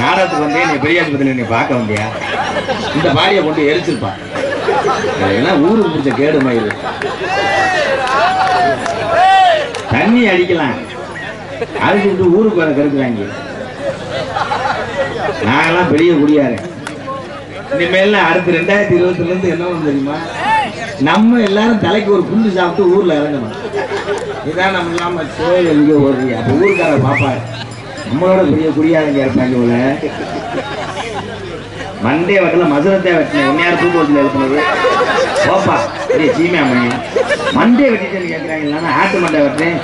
நாடகத்துக்கு வந்து நீ பெரிய ஆஸ்பத்திரி நீ பார்க்க வந்தியா? இந்த பாடியை கொண்டு எரிச்சிருப்பான். ஊருக்கு பிடிச்ச கேடு மயிறு. தண்ணி அடிக்கலாம், அடிச்சுட்டு ஊருக்கு வர கருக்குறாங்க. நாங்கெல்லாம் பெரிய குடியாரு. இனிமேல் அடுத்து 2020 இருந்து என்ன ஒண்ணு தெரியுமா? நம்ம எல்லாரும் தலைக்கு ஒரு புண்டு சாப்பிட்டு ஊர்ல இறங்கணும். இதான் நம்ம இல்லாம சோழ எங்கேயோ ஓடுறீங்க. அப்ப ஊருக்கார பாப்பாரு நம்மளோட பெரிய குடியாரங்க இருப்பாங்க போல. மண்டே வட்டல மதுரத்தை வெட்டினேன். உன்னையார தூக்கு வச்சுல எழுப்பினது போப்பா பெரிய சீமையாமணி. மண்டே வெட்டிட்டு கேட்கறாங்க. இல்லைன்னா ஆட்டு மண்டை வெட்டினேன்.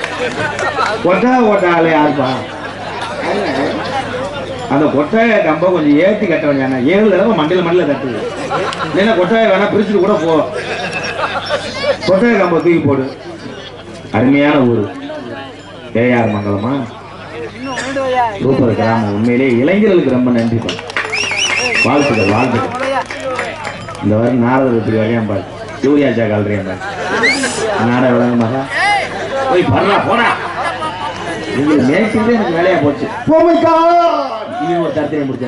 கொட்டாலே யாருப்பா? அந்த கொட்டாய கம்ப கொஞ்சம் ஏற்றி கட்ட வேண்டிய 7 தடவை மண்டையில தட்டுது. இல்லைன்னா கொட்டாய வேணா பிரிச்சுட்டு கூட போ. கொட்டாய கம்ப தூக்கி போடு. அருமையான ஊர் கேஆர் மங்கலமா. சூப்பர் கிராமம். உண்மையிலே இளைஞர்களுக்கு ரொம்ப நன்றி. வாழ்த்துக்கள் வாழ்த்துக்கள். இந்த வாரம் நாரதத்துக்கு வரையாம் பாரு. சூர்யாச்சா கால்றியாம் பாரு. நாட விளங்க மகா போய் பரலா போனா. நீங்க மேய்ச்சிட்டு எனக்கு வேலையா போச்சு. நீ ஒரு தரத்தையை முடிச்ச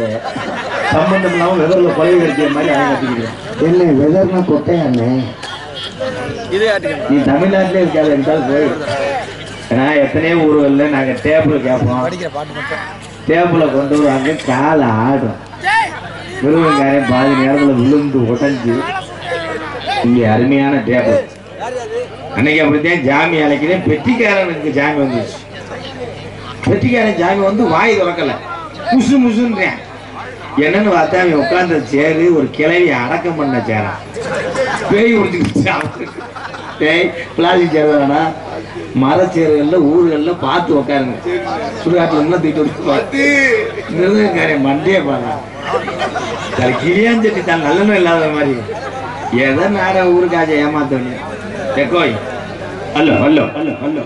சம்பந்தம் இல்லாம வெதர்ல கொலை இருக்கிற மாதிரி அதை கட்டிக்கிறேன். என்ன வெதர்னா கொட்டையானே? நீ தமிழ்நாட்டிலே இருக்காது என்றால் போய். ஏன்னா எத்தனையோ ஊர்வல்ல நாங்க டேபிள் கேட்போம். டேபிளை கொண்டு வருவாங்க. காலை ஆடும். விருவங்காரையும் பாதி நேரத்துல விழுந்து உடஞ்சி. இங்க அருமையான டேபிள். அன்னைக்கு அப்படித்தான் ஜாமி அழைக்கிறேன். பெட்டிக்காரனுக்கு ஜாமி வந்துச்சு. பெட்டிக்காரன் ஜாமி வந்து வாய் திறக்கல. முசு முசுன்றேன். என்னன்னு பார்த்தா அவன் உட்கார்ந்த சேரு ஒரு கிளவி அடக்கம் பண்ண சேரா. பேய் உடிச்சு பிளாஸ்டிக் சேர் வேணா மரச்சேர்கள்ல ஊர்கள்ல பார்த்து உட்காருங்க. சுடுகாட்டுல என்ன தூக்கிட்டு பார்த்து மிருதங்காரன் மண்டையே பாருங்க. கிளியாஞ்சட்டி தான் நல்லனும் இல்லாத மாதிரி ஏதோ நாட ஊருக்காக ஏமாத்தோய். அல்ல அல்ல அல்ல அல்ல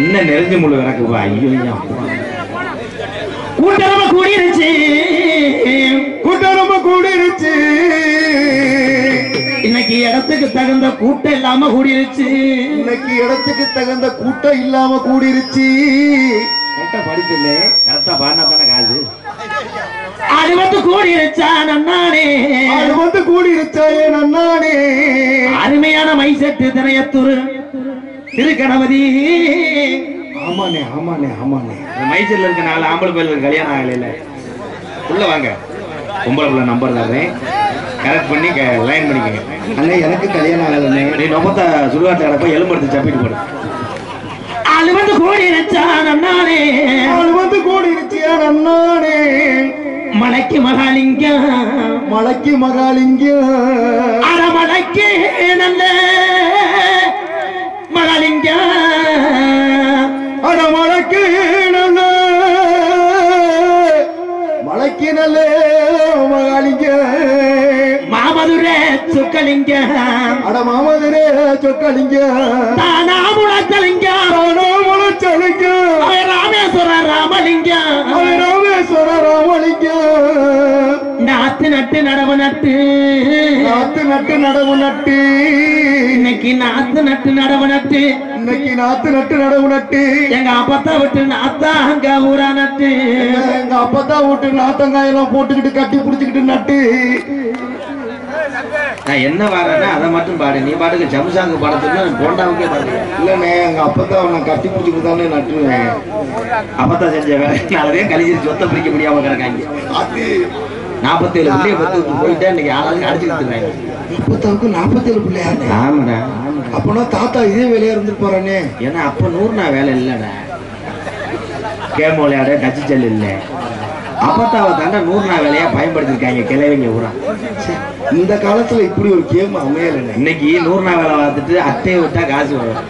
இன்னும் நெருஞ்சி முழு எனக்குப்பா. ஐயோ கூட்டரமா கூடிருச்சு. கூட்டரமா கூடிருச்சு. இன்னைக்கு இடத்துக்கு தகுந்த கூட்டம் இல்லாம கூடிருச்சு. இன்னைக்கு இடத்துக்கு தகுந்த கூட்டம் இல்லாம கூடிருச்சு. கரெக்டா படிக்கல. கரெக்டா பாடினா தானே காது. அது வந்து கூடிருச்சா நன்னானே. அது வந்து கூடிருச்சா நன்னானே. அருமையான மைசெட்டு திரையத்தூர் திருக்கணபதி. ஆமாண்ணே ஆமாண்ணே ஆமாண்ணே. மைசூர்ல இருக்க 4 ஆம்பளை பேருக்கு கல்யாணம் ஆகல. உள்ள வாங்க. பொம்பளை பிள்ளை நம்பர் தர்றேன். கரெக்ட் பண்ணி லைன் பண்ணிக்கங்க. அண்ணே எனக்கு கல்யாணம் ஆகலண்ணே. நீ நொப்பத்த சுடுகாட்டு கிடப்ப எலும்படுத்து சப்பிட்டு போடு. அது வந்து கூடி இருச்சா நன்னானே. அது வந்து கூடி இருச்சியா நன்னானே. மலைக்கு மகாலிங்கம். மலைக்கு மகாலிங்கம். அட மலைக்கு நல்ல மகாலிங்கம். அட மலைக்கு நல்ல மலைக்கு நல்ல மகாலிங்கம். மாமதுரே சொக்கலிங்க அட மாமதுரே சொக்கலிங்க தானாமுளச்சலிங்க ராமேஸ்வர ராமலிங்க ராமேஸ்வர ராமலிங்க நாத்து நட்டு நடவு நட்டு இன்னைக்கு நாத்து நட்டு நடவு நட்டு எங்க அப்பத்தா விட்டு நாத்தா அங்க ஊரா நட்டு எங்க அப்பத்தா விட்டு நாத்தங்காயெல்லாம் போட்டுக்கிட்டு கட்டி புடிச்சுக்கிட்டு நட்டு. நான் என்ன பாடுறேன்னா அதை மட்டும் பாடு, நீ பாட்டுக்கு ஜம்சாங்க பாடத்துக்கு போண்டாவுக்கே பாடு. இல்லண்ணே எங்க அப்பத்தா நான் கட்டி பிடிச்சிட்டு தானே நட்டுருவேன். அப்பத்தா செஞ்ச வேலையே கழிச்சு சொத்தை பிடிக்க முடியாம கிடக்காங்க. அது 47 பிள்ளைய பத்து போயிட்டே இன்னைக்கு ஆளாளுக்கு அடிச்சுக்கிட்டு அப்பத்தாவுக்கு 47 பிள்ளையா? ஆமாடா. அப்பனா தாத்தா இதே வேலையா இருந்துட்டு போறானே. ஏன்னா அப்ப 100 நாள் வேலை இல்லடா, கேம் விளையாட டச்சு செல் இல்ல. அப்பத்தாவை தாண்டா 100 நாள் வேலையா பயன்படுத்திருக்காங்க கிளைவங்க ஊரா. இந்த காலத்துல இப்படி ஒரு கேம் அமையல. இன்னைக்கு 100 நாள் வேலை பார்த்துட்டு அட்டையை விட்டா காசு வரும்.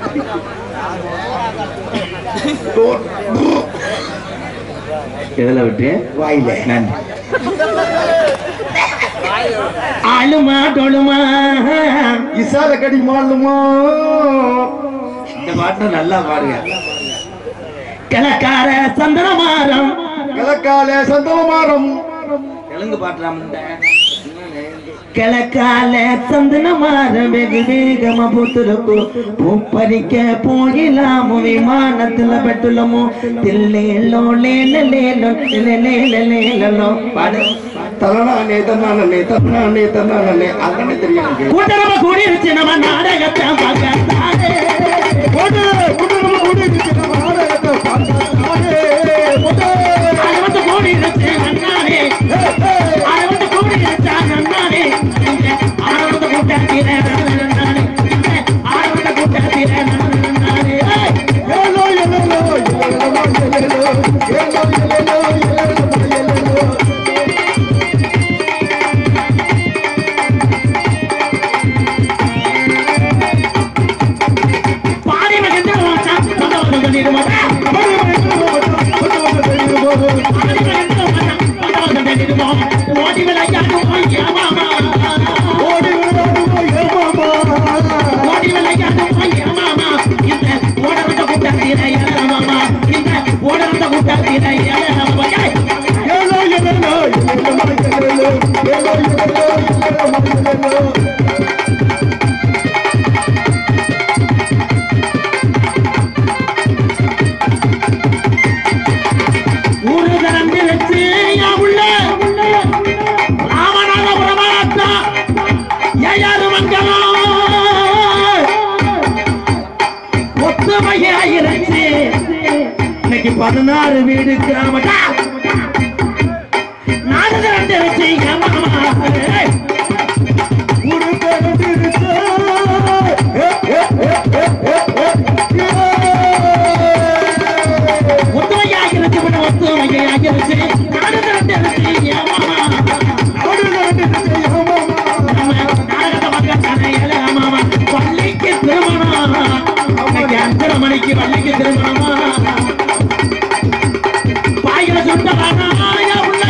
எதுல விட்டு? வாயில. நன்றி. ஆளுமா டோலுமா இசால கடி மாலுமா. இந்த பாட்டு நல்லா பாடுங்க. கிழக்கார சந்தனமாரம் தெலுங்கு பாட்டுறாம கிழக்கால சந்தனமாரம் வெகு வேகமா பூத்துருக்கு பூப்பறிக்க போயிலாமோ விமானத்துல பெட்டுலமோ தில்லேலோ லேலேலோ லேலேலோ பாடு. தலனானே தன்னானே தன்னானே தன்னானே அங்கனே தெரியும். கூட்டரமா கூடி இருச்சு நம்ம நாடகத்தை பார்க்கத்தானே. கூட்டரமா கூடி இருச்சு நம்ம நாடகத்தை பார்க்கத்தானே. அரவந்து கூடி இருச்சு நன்னானே, அரவந்து கூடி இருச்சா நன்னானே, அரவந்து கூட்டத்திலே நன்னானே, அரவந்து கூட்டத்திலே நன்னானே. ஏலோ ஏலோ ஏலோ இன்னைக்கு 16 வீடு கிராமட்டா நாடு வச்சு ஒத்துமையாகிருச்சு ஒத்துமையாகிருச்சு நாடு பள்ளிக்கு திருமணம் 5:30 மணிக்கு பள்ளிக்கு திருமணமா பாயில சுட்டவானா உள்ள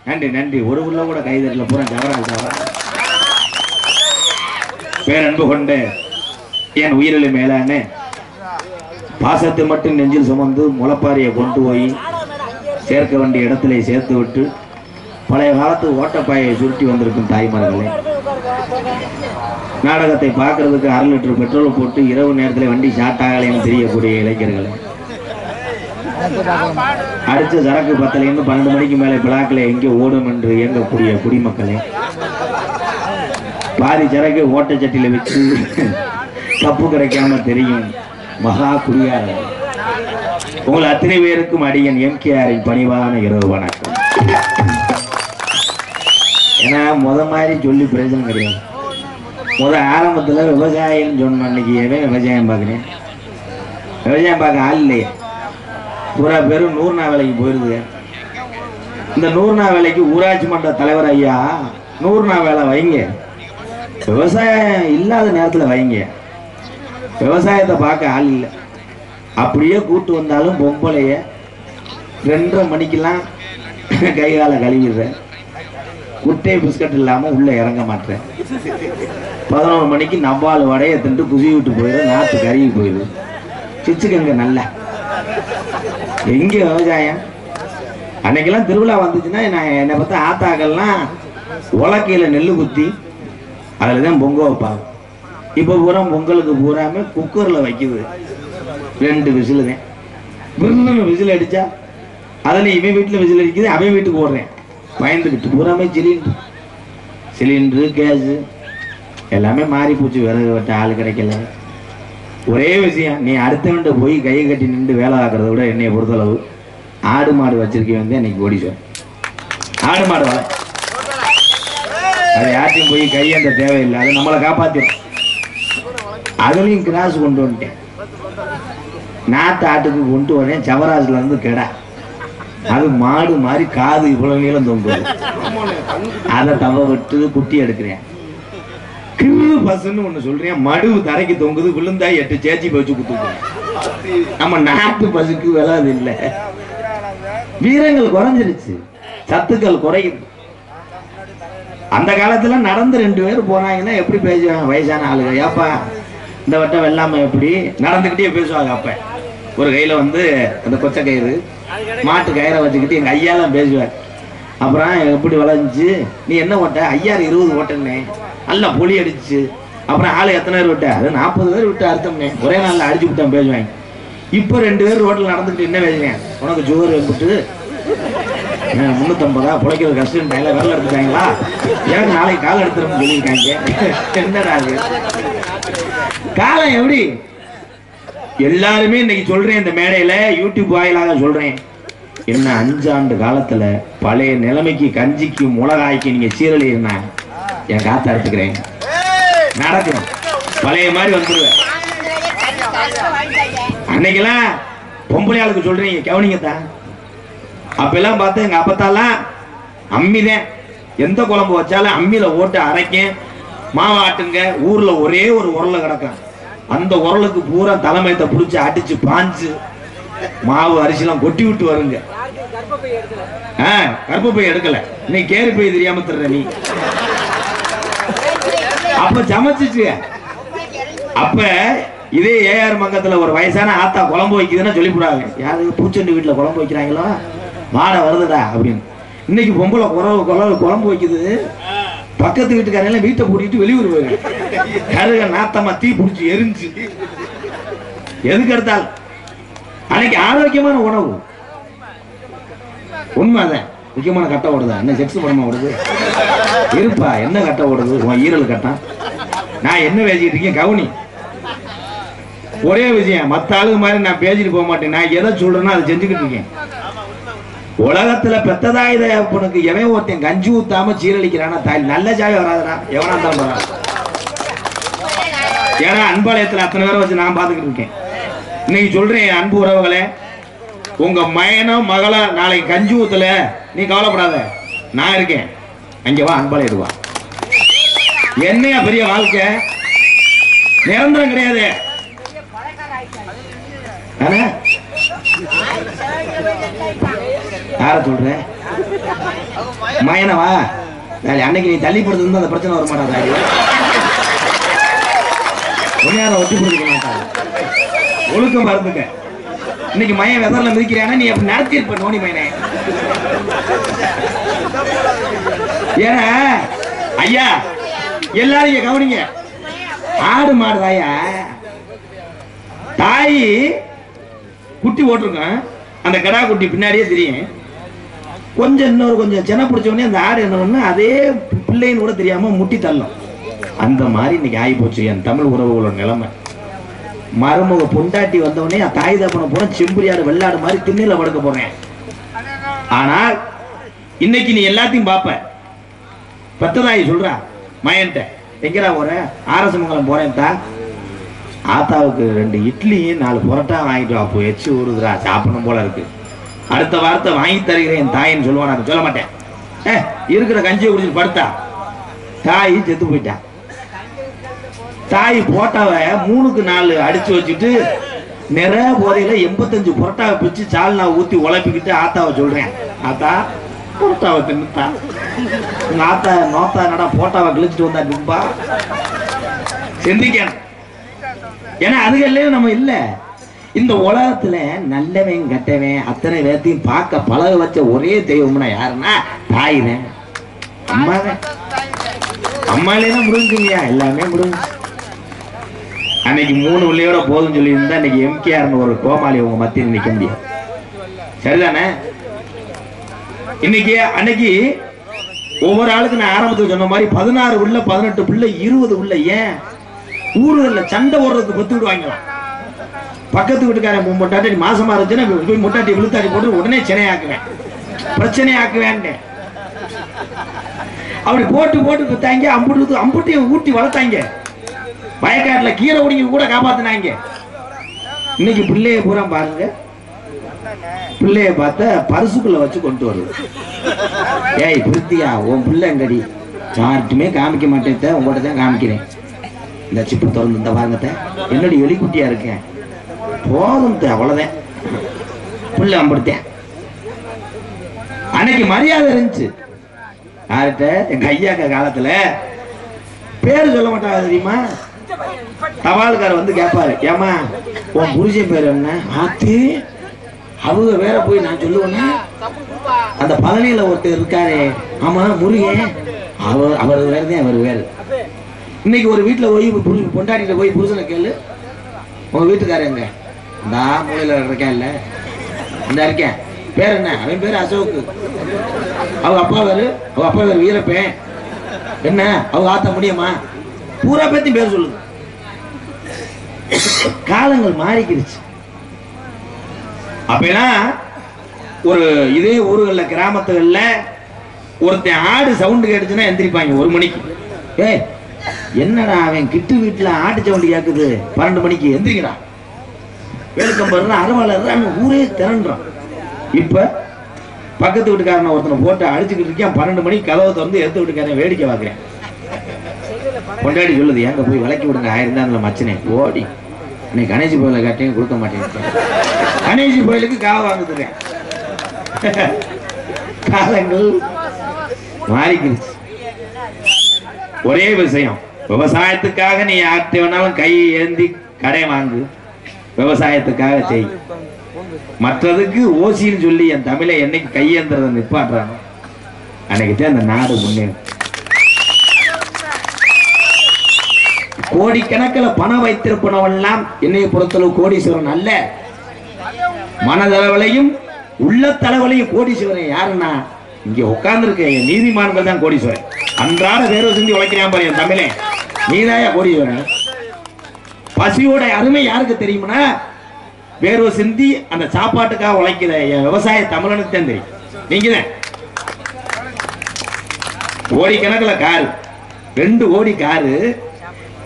நன்றி நன்றி. ஒரு உள்ள கூட கைதறல பூரா ஜவரா. பேரன்பு கொண்ட என் உயிரிலும் மேலான பாசத்தை மட்டும் நெஞ்சில் சுமந்து முளப்பாரியை கொண்டு போய் சேர்க்க வேண்டிய இடத்துல சேர்த்து விட்டு பழைய காலத்து ஓட்டப்பாயை சுருட்டி வந்திருக்கும் தாய்மார்களே, நாடகத்தை பார்க்கறதுக்கு 1/2 லிட்டர் பெட்ரோல் போட்டு இரவு நேரத்தில் வண்டி ஷார்ட் ஆகலைன்னு தெரியக்கூடிய இளைஞர்களே, அடிச்ச சரக்கு 10லேருந்து 12 மணிக்கு மேலே பிளாக்ல எங்கே ஓடும் என்று இயங்கக்கூடிய குடிமக்களே, பாதி சரக்கு ஓட்டச்சட்டியில் வச்சு தப்பு கிடைக்காம தெரியும் மகா குடியாரர், உங்கள் அத்தனை பேருக்கும் அடியன் எம்கேஆரின் பணிவான இரவு வணக்கம். ஏன்னா மாதிரி சொல்லி பிரயோஜனம் கிடையாது. ஆரம்பத்தில் விவசாயம் சொன்ன அன்னைக்கு விவசாயம் பார்க்குறேன், விவசாயம் பார்க்க ஆள் இல்லையே, பூரா பேரும் 100 நாள் வேலைக்கு போயிருது. இந்த 100 நாள் வேலைக்கு ஊராட்சி மன்ற தலைவர் ஐயா 100 நாள் வேலை வைங்க, விவசாயம் இல்லாத நேரத்தில் வைங்க, விவசாயத்தை பார்க்க ஆள் இல்லை. அப்படியே கூட்டு வந்தாலும் பொம்பளைய 2:30 மணிக்கெல்லாம் கை காலை கழுவிடுறேன், குட்டை பிஸ்கட் இல்லாமல் உள்ளே இறங்க மாட்டேன். 11 மணிக்கு நவ்வால் வடையை திண்டு குசி விட்டு போயிடு, நாற்று கருகி போயிடு. சிச்சுக்கங்க நல்ல எங்கே விவசாயம். அன்னைக்கெல்லாம் திருவிழா வந்துச்சுன்னா நான் என்னை பார்த்தா ஆத்தாக்கள்லாம் உலக்கையில் நெல் குத்தி அதில் தான் பொங்க வைப்பாங்க. இப்போ பூரா பொங்கலுக்கு பூராமே குக்கரில் வைக்குது, 2 விசிலு தான். விருந்துன்னு விசில் அடித்தா அதில் இவன் வீட்டில் விசில் அடிக்குது, அவன் வீட்டுக்கு ஓடுறேன் பயந்துக்கிட்டு. பூராமே சிலிண்டரு கேஸு எல்லாமே மாறி போச்சு, விறகு வெட்ட ஆள் கிடைக்கல. ஒரே விஷயம், நீ அடுத்தவன்ட்ட போய் கையை கட்டி நின்று வேலை ஆக்கிறத விட என்னைய பொறுத்தளவு ஆடு மாடு வச்சிருக்கேன் வந்து இன்னைக்கு ஓடிச்சோம். ஆடு மாடு வர அது யார்ட்டையும் போய் கையேந்த தேவையில்லை, அதை நம்மளை காப்பாற்றிடும். அதுலேயும் கிராஸ் கொண்டு வந்துட்டேன், நாட்டு ஆட்டுக்கு கொண்டு வரேன். சவராஜ்ல இருந்து கெடா, அது மாடு மாதிரி காது இவ்வளவு நீளம் தொங்குது, அதை தவ விட்டு குட்டி எடுக்கிறேன். கிரு பசுன்னு ஒண்ணு சொல்றேன், மடுவு தரைக்கு தொங்குது, விழுந்தா 8 சேச்சி வச்சு குத்துது. நம்ம நாட்டு பசுக்கு விலை அது இல்லை. வீரங்கள் குறைஞ்சிருச்சு, சத்துக்கள் குறையுது. அந்த காலத்துல நடந்து 2 பேர் போனாங்கன்னா எப்படி பேசுவாங்க வயசான ஆளுங்க, ஏப்பா இந்த வட்டம் வெள்ளாம எப்படி நடந்துக்கிட்டே பேசுவாங்க. அப்ப ஒரு கையில வந்து அந்த கொச்சை கயிறு மாட்டு கயிறை வச்சுக்கிட்டு எங்க ஐயாலாம் பேசுவார். அப்புறம் எப்படி வளைஞ்சு நீ என்ன ஓட்ட, ஐயாறு 20 ஓட்டனே, நல்ல பொலி அடிச்சு. அப்புறம் ஆளு எத்தனை பேர் விட்ட, அது 40 பேர் விட்டு அர்த்தம்னே, ஒரே நாளில் அடிச்சு விட்டான் பேசுவாங்க. இப்போ 2 பேர் ரோட்டில் நடந்துக்கிட்டு என்ன பேசுவேன், உனக்கு ஜோறு விட்டு 350 பிழைக்கிற கஷ்டம் விரல எடுத்துட்டாங்களா, எனக்கு நாளைக்கு காலை எடுத்துறோம்னு சொல்லியிருக்காங்க. என்னடா அது காலம் எப்படி? எல்லாருமே இன்னைக்கு சொல்றேன், இந்த மேடையில யூடியூப் வாயிலாக சொல்றேன், என்ன 5 ஆண்டு காலத்துல பழைய நிலைமைக்கு கஞ்சிக்கு மிளகாய்க்கு நீங்க சீரழினா என் காத்த எடுத்துக்கிறேன், நடக்கும் பழைய மாதிரி வந்துருவேன். அன்னைக்கெல்லாம் பொம்பளையாளுக்கு சொல்றீங்க கவனிங்கத்தான். அப்பெல்லாம் பார்த்தா எங்க அப்பத்தாலாம் அம்மிதான், எந்த குழம்பு வச்சாலும் அம்மியில ஓட்டு அரைக்க மாவாட்டுங்க. ஊர்ல ஒரே ஒரு உரல கிடக்கும், அந்த உரலுக்கு பூரா தலைமையத்தை பிடிச்சி அடிச்சு பாஞ்சு மாவு அரிசிலாம் கொட்டி விட்டு வருங்க. கர்ப்பப்பை எடுக்கல, நீ கேரி போய் தெரியாம தர்ற நீ. அப்ப சமைச்சிச்சு. அப்ப இதே ஏஆர் மங்கத்துல ஒரு வயசான ஆத்தா குழம்பு வைக்குதுன்னா சொல்லிவிடாங்க, யாரு பூச்செண்டு வீட்டுல குழம்பு வைக்கிறாங்களோ வாடை வருதுடா அப்படின்னு. இன்னைக்கு பொம்பளை குழம்பு வைக்குது, பக்கத்து வீட்டுக்காரெல்லாம் வீட்டை பூட்டிட்டு வெளியூர் போயிரு, கருக நாத்தமா தீ பிடிச்சி எரிஞ்சு எதுக்கு எடுத்தாலும். அன்னைக்கு ஆரோக்கியமான உணவு உண்மைதான். முக்கியமான கட்டை ஓடுதா, என்ன செக்ஸ் படமா ஓடுது இருப்பா, என்ன கட்டை ஓடுது, உன் ஈரல் கட்டான். நான் என்ன பேசிட்டு இருக்கேன் கவுனி. ஒரே விஷயம், மற்ற ஆளுக்கு மாதிரி நான் பேசிட்டு போக மாட்டேன், நான் எதை சொல்றேன்னா அதை செஞ்சுக்கிட்டு இருக்கேன். உலகத்துல பெத்ததாய் தகப்பனுக்கு எவன் ஒருத்தன் கஞ்சி ஊத்தாம சீரழிக்கிறானா தாய் நல்ல ஜாய் வராதுடா, எவனா தான் வராது. ஏன்னா அன்பாலயத்துல அத்தனை பேரை வச்சு நான் பாத்துக்கிட்டு இருக்கேன். இன்னைக்கு சொல்றேன் அன்பு உறவுகளே, உங்க மயனும் மகள நாளைக்கு கஞ்சி ஊத்தல நீ கவலைப்படாத, நான் இருக்கேன், அங்க வா அன்பாலயம் வா. என்னையா பெரிய வாழ்க்கை, நிரந்தரம் கிடையாது. யார சொல்ற மயனவா? அன்னைக்கு நீ தள்ளிப்படுத்து அந்த பிரச்சனை வர மாட்டாங்க. ஒட்டி கொடுக்க மாட்டாங்க. ஒழுக்கம் மறந்துக்க. இன்னைக்கு மயன் வெதர்ல மிதிக்கிறானா நீ அப்படி நடத்திருப்ப நோனி மயனே. ஏன்னா ஐயா எல்லாரும் இங்க கவனிங்க. ஆடு மாடுதாயா தாய் குட்டி போட்டிருக்கேன். அந்த கடா குட்டி பின்னாடியே தெரியும். கொஞ்சம் இன்னொரு கொஞ்சம் சென்ன பிடிச்ச உடனே அந்த ஆடு என்ன பண்ணு அதே பிள்ளைன்னு கூட தெரியாம முட்டி தள்ளும். அந்த மாதிரி இன்னைக்கு ஆகி போச்சு என் தமிழ் உறவுகளோட நிலைமை. மருமக பொண்டாட்டி வந்தவனே தாய் தப்பனை போன செம்புரியாடு வெள்ளாடு மாதிரி திண்ணையில படுக்க போறேன். ஆனால் இன்னைக்கு நீ எல்லாத்தையும் பாப்ப. பத்ததாயி சொல்றா மயன்ட்ட எங்கடா போற? ஆரசமங்கலம் போறேன் தா. ஆத்தாவுக்கு 2 இட்லி 4 புரோட்டா வாங்கிட்டு வா. அப்போ எச்சு ஊறுதுரா சாப்பிடணும் போல இருக்கு. அடுத்த வார்த்தை வாங்கி தருகிறேன் தாயின்னு சொல்லுவான். நான் சொல்ல மாட்டேன். இருக்கிற கஞ்சியை குடிச்சிட்டு படுத்தா தாய் செத்து போயிட்டா. தாய் போட்டாவை 3க்கு 4 அடிச்சு வச்சுட்டு நிறைய போதையில 85 புரோட்டாவை பிச்சு சால்னா ஊத்தி உழைப்பிக்கிட்டு ஆத்தாவை சொல்றேன். ஆத்தா புரோட்டாவை தின்னுத்தா. உங்க ஆத்தா நோத்தா என்னடா போட்டாவை கிழிச்சிட்டு வந்தா கும்பா சிந்திக்கணும். ஏன்னா அதுகள்லயும் நம்ம இல்ல. இந்த உலகத்துல நல்லவன் கெட்டவன் அத்தனை பேர்த்தையும் பார்க்க பழக வச்ச ஒரே தெய்வம்னா யாருன்னா தாயினேன். அம்மாதான். அம்மாலேனா முடிஞ்சுங்கய்யா எல்லாமே முடிஞ்சு. அன்னைக்கு 3 பிள்ளையோட போதும் சொல்லி இருந்தா இன்னைக்கு எம்கேஆர்னு ஒரு கோமாளி உங்க மத்தியில் நிக்க முடியும். சரிதானே? இன்னைக்கு அன்னைக்கு ஒவ்வொரு ஆளுக்கு நான் ஆரம்பத்தில் சொன்ன மாதிரி 16 உள்ள 18 பிள்ளை 20 உள்ள. ஏன் ஊருகள்ல சண்டை ஓடுறதுக்கு பத்து விடுவாங்களாம். பக்கத்து வீட்டுக்காரன் முட்டாட்டி மாசமா இருந்துச்சுன்னா போய் முட்டாட்டி விழுத்தாட்டி போட்டு உடனே சென்னையாக்குவேன் பிரச்சனையாக்குவேன். அப்படி போட்டு போட்டு வித்தாங்க. அம்புட்டையும் ஊட்டி வளர்த்தாங்க. வயக்காட்டுல கீரை ஒடிங்க கூட காப்பாத்தினாங்க. இன்னைக்கு பிள்ளைய பூரா பாருங்க. பிள்ளைய பார்த்த பரிசுக்குள்ள வச்சு கொண்டு வருது. ஏய் பிரித்தியா உன் பிள்ளை எங்கடி? யார்ட்டுமே காமிக்க மாட்டேன். உங்கள்கிட்ட தான் காமிக்கிறேன். இந்த சிப்பு திறந்து இந்த பாருங்கத்த என்னடி எலிக்குட்டியா இருக்கேன் போதும். அவ்வளவுதான் பிள்ளை அம்படுத்தேன். அன்னைக்கு மரியாதை இருந்துச்சு. யார்கிட்ட? எங்க ஐயாக்க காலத்துல பேரு சொல்ல மாட்டாங்க தெரியுமா? தபால்கார வந்து கேட்பாரு, ஏமா உன் புருஷன் பேர் என்ன? ஆத்து. அவங்க வேற போய் நான் சொல்லுவேன்னா அந்த பழனியில ஒருத்தர் இருக்காரு. ஆமா முருகன். அவர் வேறதான் அவர் வேறு. இன்னைக்கு ஒரு வீட்டுல போய் பொண்டாட்டிட்ட போய் புருஷனை கேளு, உங்க வீட்டுக்காரங்க இந்த மூலையில இருக்கேன் இல்ல இந்த இருக்கேன் பேர் என்ன? அவன் பேரு அசோக்கு. அவங்க அப்பா பேரு வீரப்பேன். என்ன அவங்க ஆத்த முடியுமா? பூரா பேத்தி பேர் சொல்லுங்க. காலங்கள் மாறிக்கிடுச்சு. அப்பெல்லாம் ஒரு இதே ஊர்கள்ல கிராமத்துகள்ல ஒருத்தன் ஆடு சவுண்டு கேட்டுச்சுன்னா எந்திரிப்பாங்க 1 மணிக்கு. என்னடா அவன் கிட்டு வீட்டுல ஆட்டு சவுண்டு கேக்குது 12 மணிக்கு எந்திரிக்கடா வேலுக்கம்பர் அறவாளர் ஊரே திரண்டுறான். இப்ப பக்கத்து வீட்டுக்காரனை ஒருத்தனை போட்டு அடிச்சுக்கிட்டு இருக்கேன். 12 மணிக்கு கதவை திறந்து எடுத்து வீட்டுக்காரன் வேடிக்கை பார்க்கிறேன். கொண்டாடி சொல்லுது, எங்க போய் விளக்கி விடுங்க 1000 தான் அந்த மச்சனே ஓடி. இன்னைக்கு கணேசி கோயில கேட்டையும் கொடுக்க மாட்டேன். கணேசி கோயிலுக்கு காவ வாங்குறேன். காலங்கள் மாறிக்கிடுச்சு. ஒரே விஷயம், விவசாயத்துக்காக நீ யார்கிட்ட வேணாலும் கை ஏந்தி கடை வாங்கு, விவசாயத்துக்காக செய். மற்றதுக்கு ஓசின்னு சொல்லி என் தமிழை என்னைக்கு கையேந்திரதை நிப்பாட்டுறானோ அன்னைக்குதான் அந்த நாடு முன்னேறும். கோடிக்கணக்கில் பணம் வைத்திருப்பனவெல்லாம் என்னைய பொறுத்தளவு கோடீஸ்வரன் அல்ல. மனதளவிலையும் உள்ளத்தளவிலையும் கோடீஸ்வரன் யாருன்னா இங்க உட்கார்ந்து இருக்க நீதிமான்கள் தான் கோடீஸ்வரன். அன்றாட வேர்வை சிந்தி உழைக்கிறான் பாரு என் தமிழே, நீதாயா கோடீஸ்வரன். பசியோட அருமை யாருக்கு தெரியும்னா வேர்வை சிந்தி அந்த சாப்பாட்டுக்காக உழைக்கிற என் விவசாய தமிழனுக்கு தான் தெரியும். நீங்க தான் கோடிக்கணக்கில் காரு, 2 கோடி காரு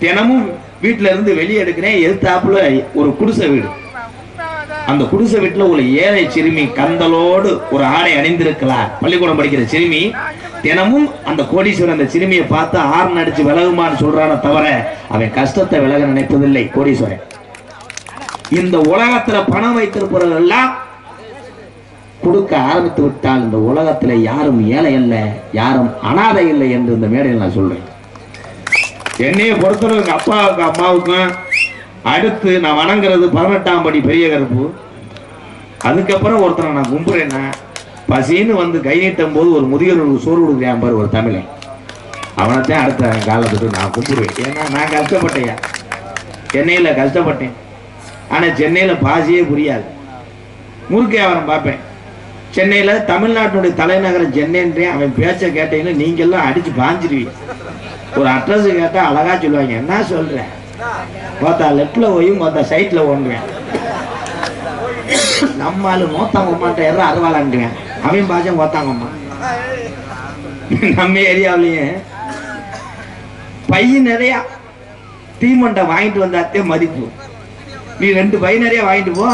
தினமும் வீட்டுல இருந்து வெளியே எடுக்கிறேன். எதிர்த்தாப்புல ஒரு குடிசை வீடு. அந்த குடிசை வீட்டுல ஒரு ஏழை சிறுமி கந்தலோடு ஒரு ஆடை அணிந்திருக்கலாம். பள்ளிக்கூடம் படிக்கிற சிறுமி தினமும் அந்த கோடீஸ்வரன் அந்த சிறுமியை பார்த்து ஆர்ன் அடிச்சு விலகுமான்னு சொல்றான தவிர அவன் கஷ்டத்தை விலக நினைப்பதில்லை கோடீஸ்வரன். இந்த உலகத்துல பணம் வைத்திருப்பவர்கள் எல்லாம் கொடுக்க ஆரம்பித்து விட்டால் இந்த உலகத்துல யாரும் ஏழை அல்ல, யாரும் அனாதை இல்லை என்று இந்த மேடையில் நான் சொல்றேன். என்னைய பொறுத்தவரை எங்க அப்பாவுக்கும் அம்மாவுக்கும் அடுத்து நான் வணங்குறது 18ஆம் படி பெரிய கருப்பு. அதுக்கப்புறம் ஒருத்தனை நான் கும்புறேன்னா பசின்னு வந்து கை நீட்டும் போது ஒரு முதியோருக்கு சோறு கொடுக்குறேன் பாரு ஒரு தமிழன், அவனைத்தான் அடுத்த காலத்துக்கு நான் கும்பிடுவேன். ஏன்னா நான் கஷ்டப்பட்டேன், சென்னையில் கஷ்டப்பட்டேன். ஆனால் சென்னையில் பாசியே புரியாது. முறுக்கு வியாபாரம் பார்ப்பேன். சென்னையில் தமிழ்நாட்டினுடைய தலைநகரம் சென்னைன்றேன். அவன் பேச்ச கேட்டீங்கன்னா நீங்கெல்லாம் அடித்து பாஞ்சிருவீங்க. ஒரு அட்ரஸ் கேட்டால் அழகா சொல்லுவாங்க. என்ன சொல்கிறேன் பார்த்தா லெஃப்டில் போய் மொத்த சைட்டில் ஓடுவேன். நம்மால் மோத்தாங்கம்மாட்ட எல்லாம் அறுவாளாண்டுவேன். அவன் பாஷம் மோத்தாங்கம்மா. நம்ம ஏரியாவிலேயே பையன் நிறையா தீமண்டை வாங்கிட்டு வந்தாத்தே மதிப்பு. நீ 2 பை நிறைய வாங்கிட்டு போ,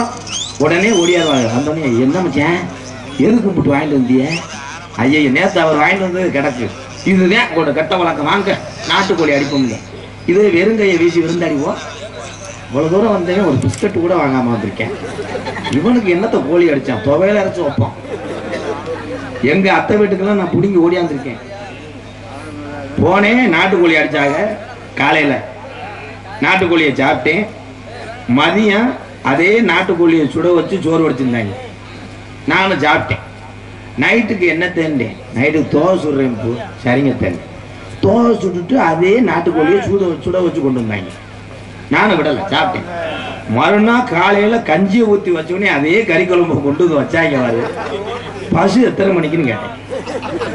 உடனே ஓடியாருவாங்க. வந்தோடனே என்ன மச்சான் எது கும்பிட்டு வாங்கிட்டு வந்திய? ஐயா நேற்று அவர் வாங்கிட்டு வந்தது கிடக்கு. இதுதான் கூட கட்ட வழக்கம். வாங்க நாட்டுக்கோழி அடிப்போம்ல. இதே வெறுங்கையை வீசி விருந்தாடிவோம். இவ்வளோ தூரம் வந்தேன், ஒரு பிஸ்கட்டு கூட வாங்காமல் வந்திருக்கேன். இவனுக்கு என்னத்தை கோழி அடித்தான், துவையில அரைச்சி வைப்போம். எங்கள் அத்தை வீட்டுக்கெல்லாம் நான் பிடிங்கி ஓடியாந்துருக்கேன். போனேன், நாட்டுக்கோழி அடித்தாங்க. காலையில் நாட்டுக்கோழியை சாப்பிட்டேன். மதியம் அதே நாட்டுக்கோழியை சுட வச்சு சோறு வச்சுருந்தாங்க. நானும் சாப்பிட்டேன். நைட்டுக்கு என்ன தேண்டேன், நைட்டுக்கு தோசை சுடுறேன். சரிங்க தேன் தோசை சுட்டுட்டு அதே நாட்டுக்கோழியை சுட வச்சு கொண்டு வந்தாங்க. நானும் விடலை, சாப்பிட்டேன். மறுநாள் காலையில் கஞ்சியை ஊற்றி வச்சோடனே அதே கறி குழம்பு கொண்டு வந்து வச்சாங்க. வாரு பசு எத்தனை மணிக்குன்னு கேட்டேன்.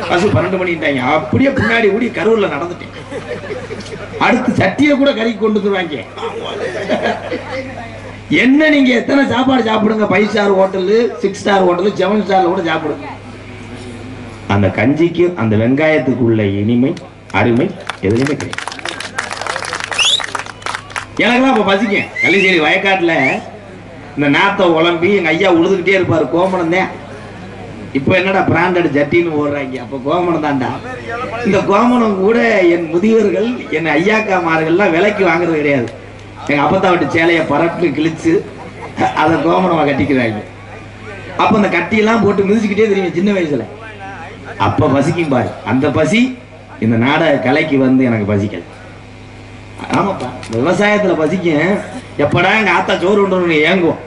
பசு 12 மணிட்டாங்க. அப்படியே பின்னாடி ஓடி கரூரில் நடந்துட்டேன். அடுத்து சட்டியை கூட கறிக்கு கொண்டு வந்துருவாங்க. என்ன நீங்க எத்தனை சாப்பாடு சாப்பிடுங்க, 5 ஸ்டார் ஹோட்டலு, 6 ஸ்டார் ஹோட்டலு, 7 ஸ்டார்ல கூட சாப்பிடுங்க. அந்த கஞ்சிக்கு அந்த வெங்காயத்துக்கு உள்ள இனிமை அருமை எதுவுமே கிடையாது. எனக்கெல்லாம் இப்ப பசிக்கும். கள்ளிச்சேரி வயக்காட்டுல இந்த நாத்தை உழம்பி எங்க ஐயா உழுதுகிட்டே இருப்பாரு. கோமணம் தான். இப்ப என்னடா பிராண்டட் ஜட்டின்னு ஓடுறாங்க. அப்ப கோமணம் தான்டா. இந்த கோமணம் கூட என் முதியவர்கள் என் ஐயாக்காமார்கள்லாம் விலைக்கு வாங்குறது கிடையாது. எங்க அப்பத்தா விட்டு சேலையை பரட்டு கிழிச்சு அதை கோமணமா கட்டிக்கிறாங்க. அப்ப அந்த கட்டியெல்லாம் போட்டு மிதிச்சுக்கிட்டே தெரியும் சின்ன வயசுல. அப்ப பசிக்கும் பாரு. அந்த பசி இந்த நாடக கலைக்கு வந்து எனக்கு பசிக்கல. ஆமாப்பா, விவசாயத்துல பசிக்கும். எப்படா எங்க ஆத்தா சோறு உண்டு ஏங்குவோம்.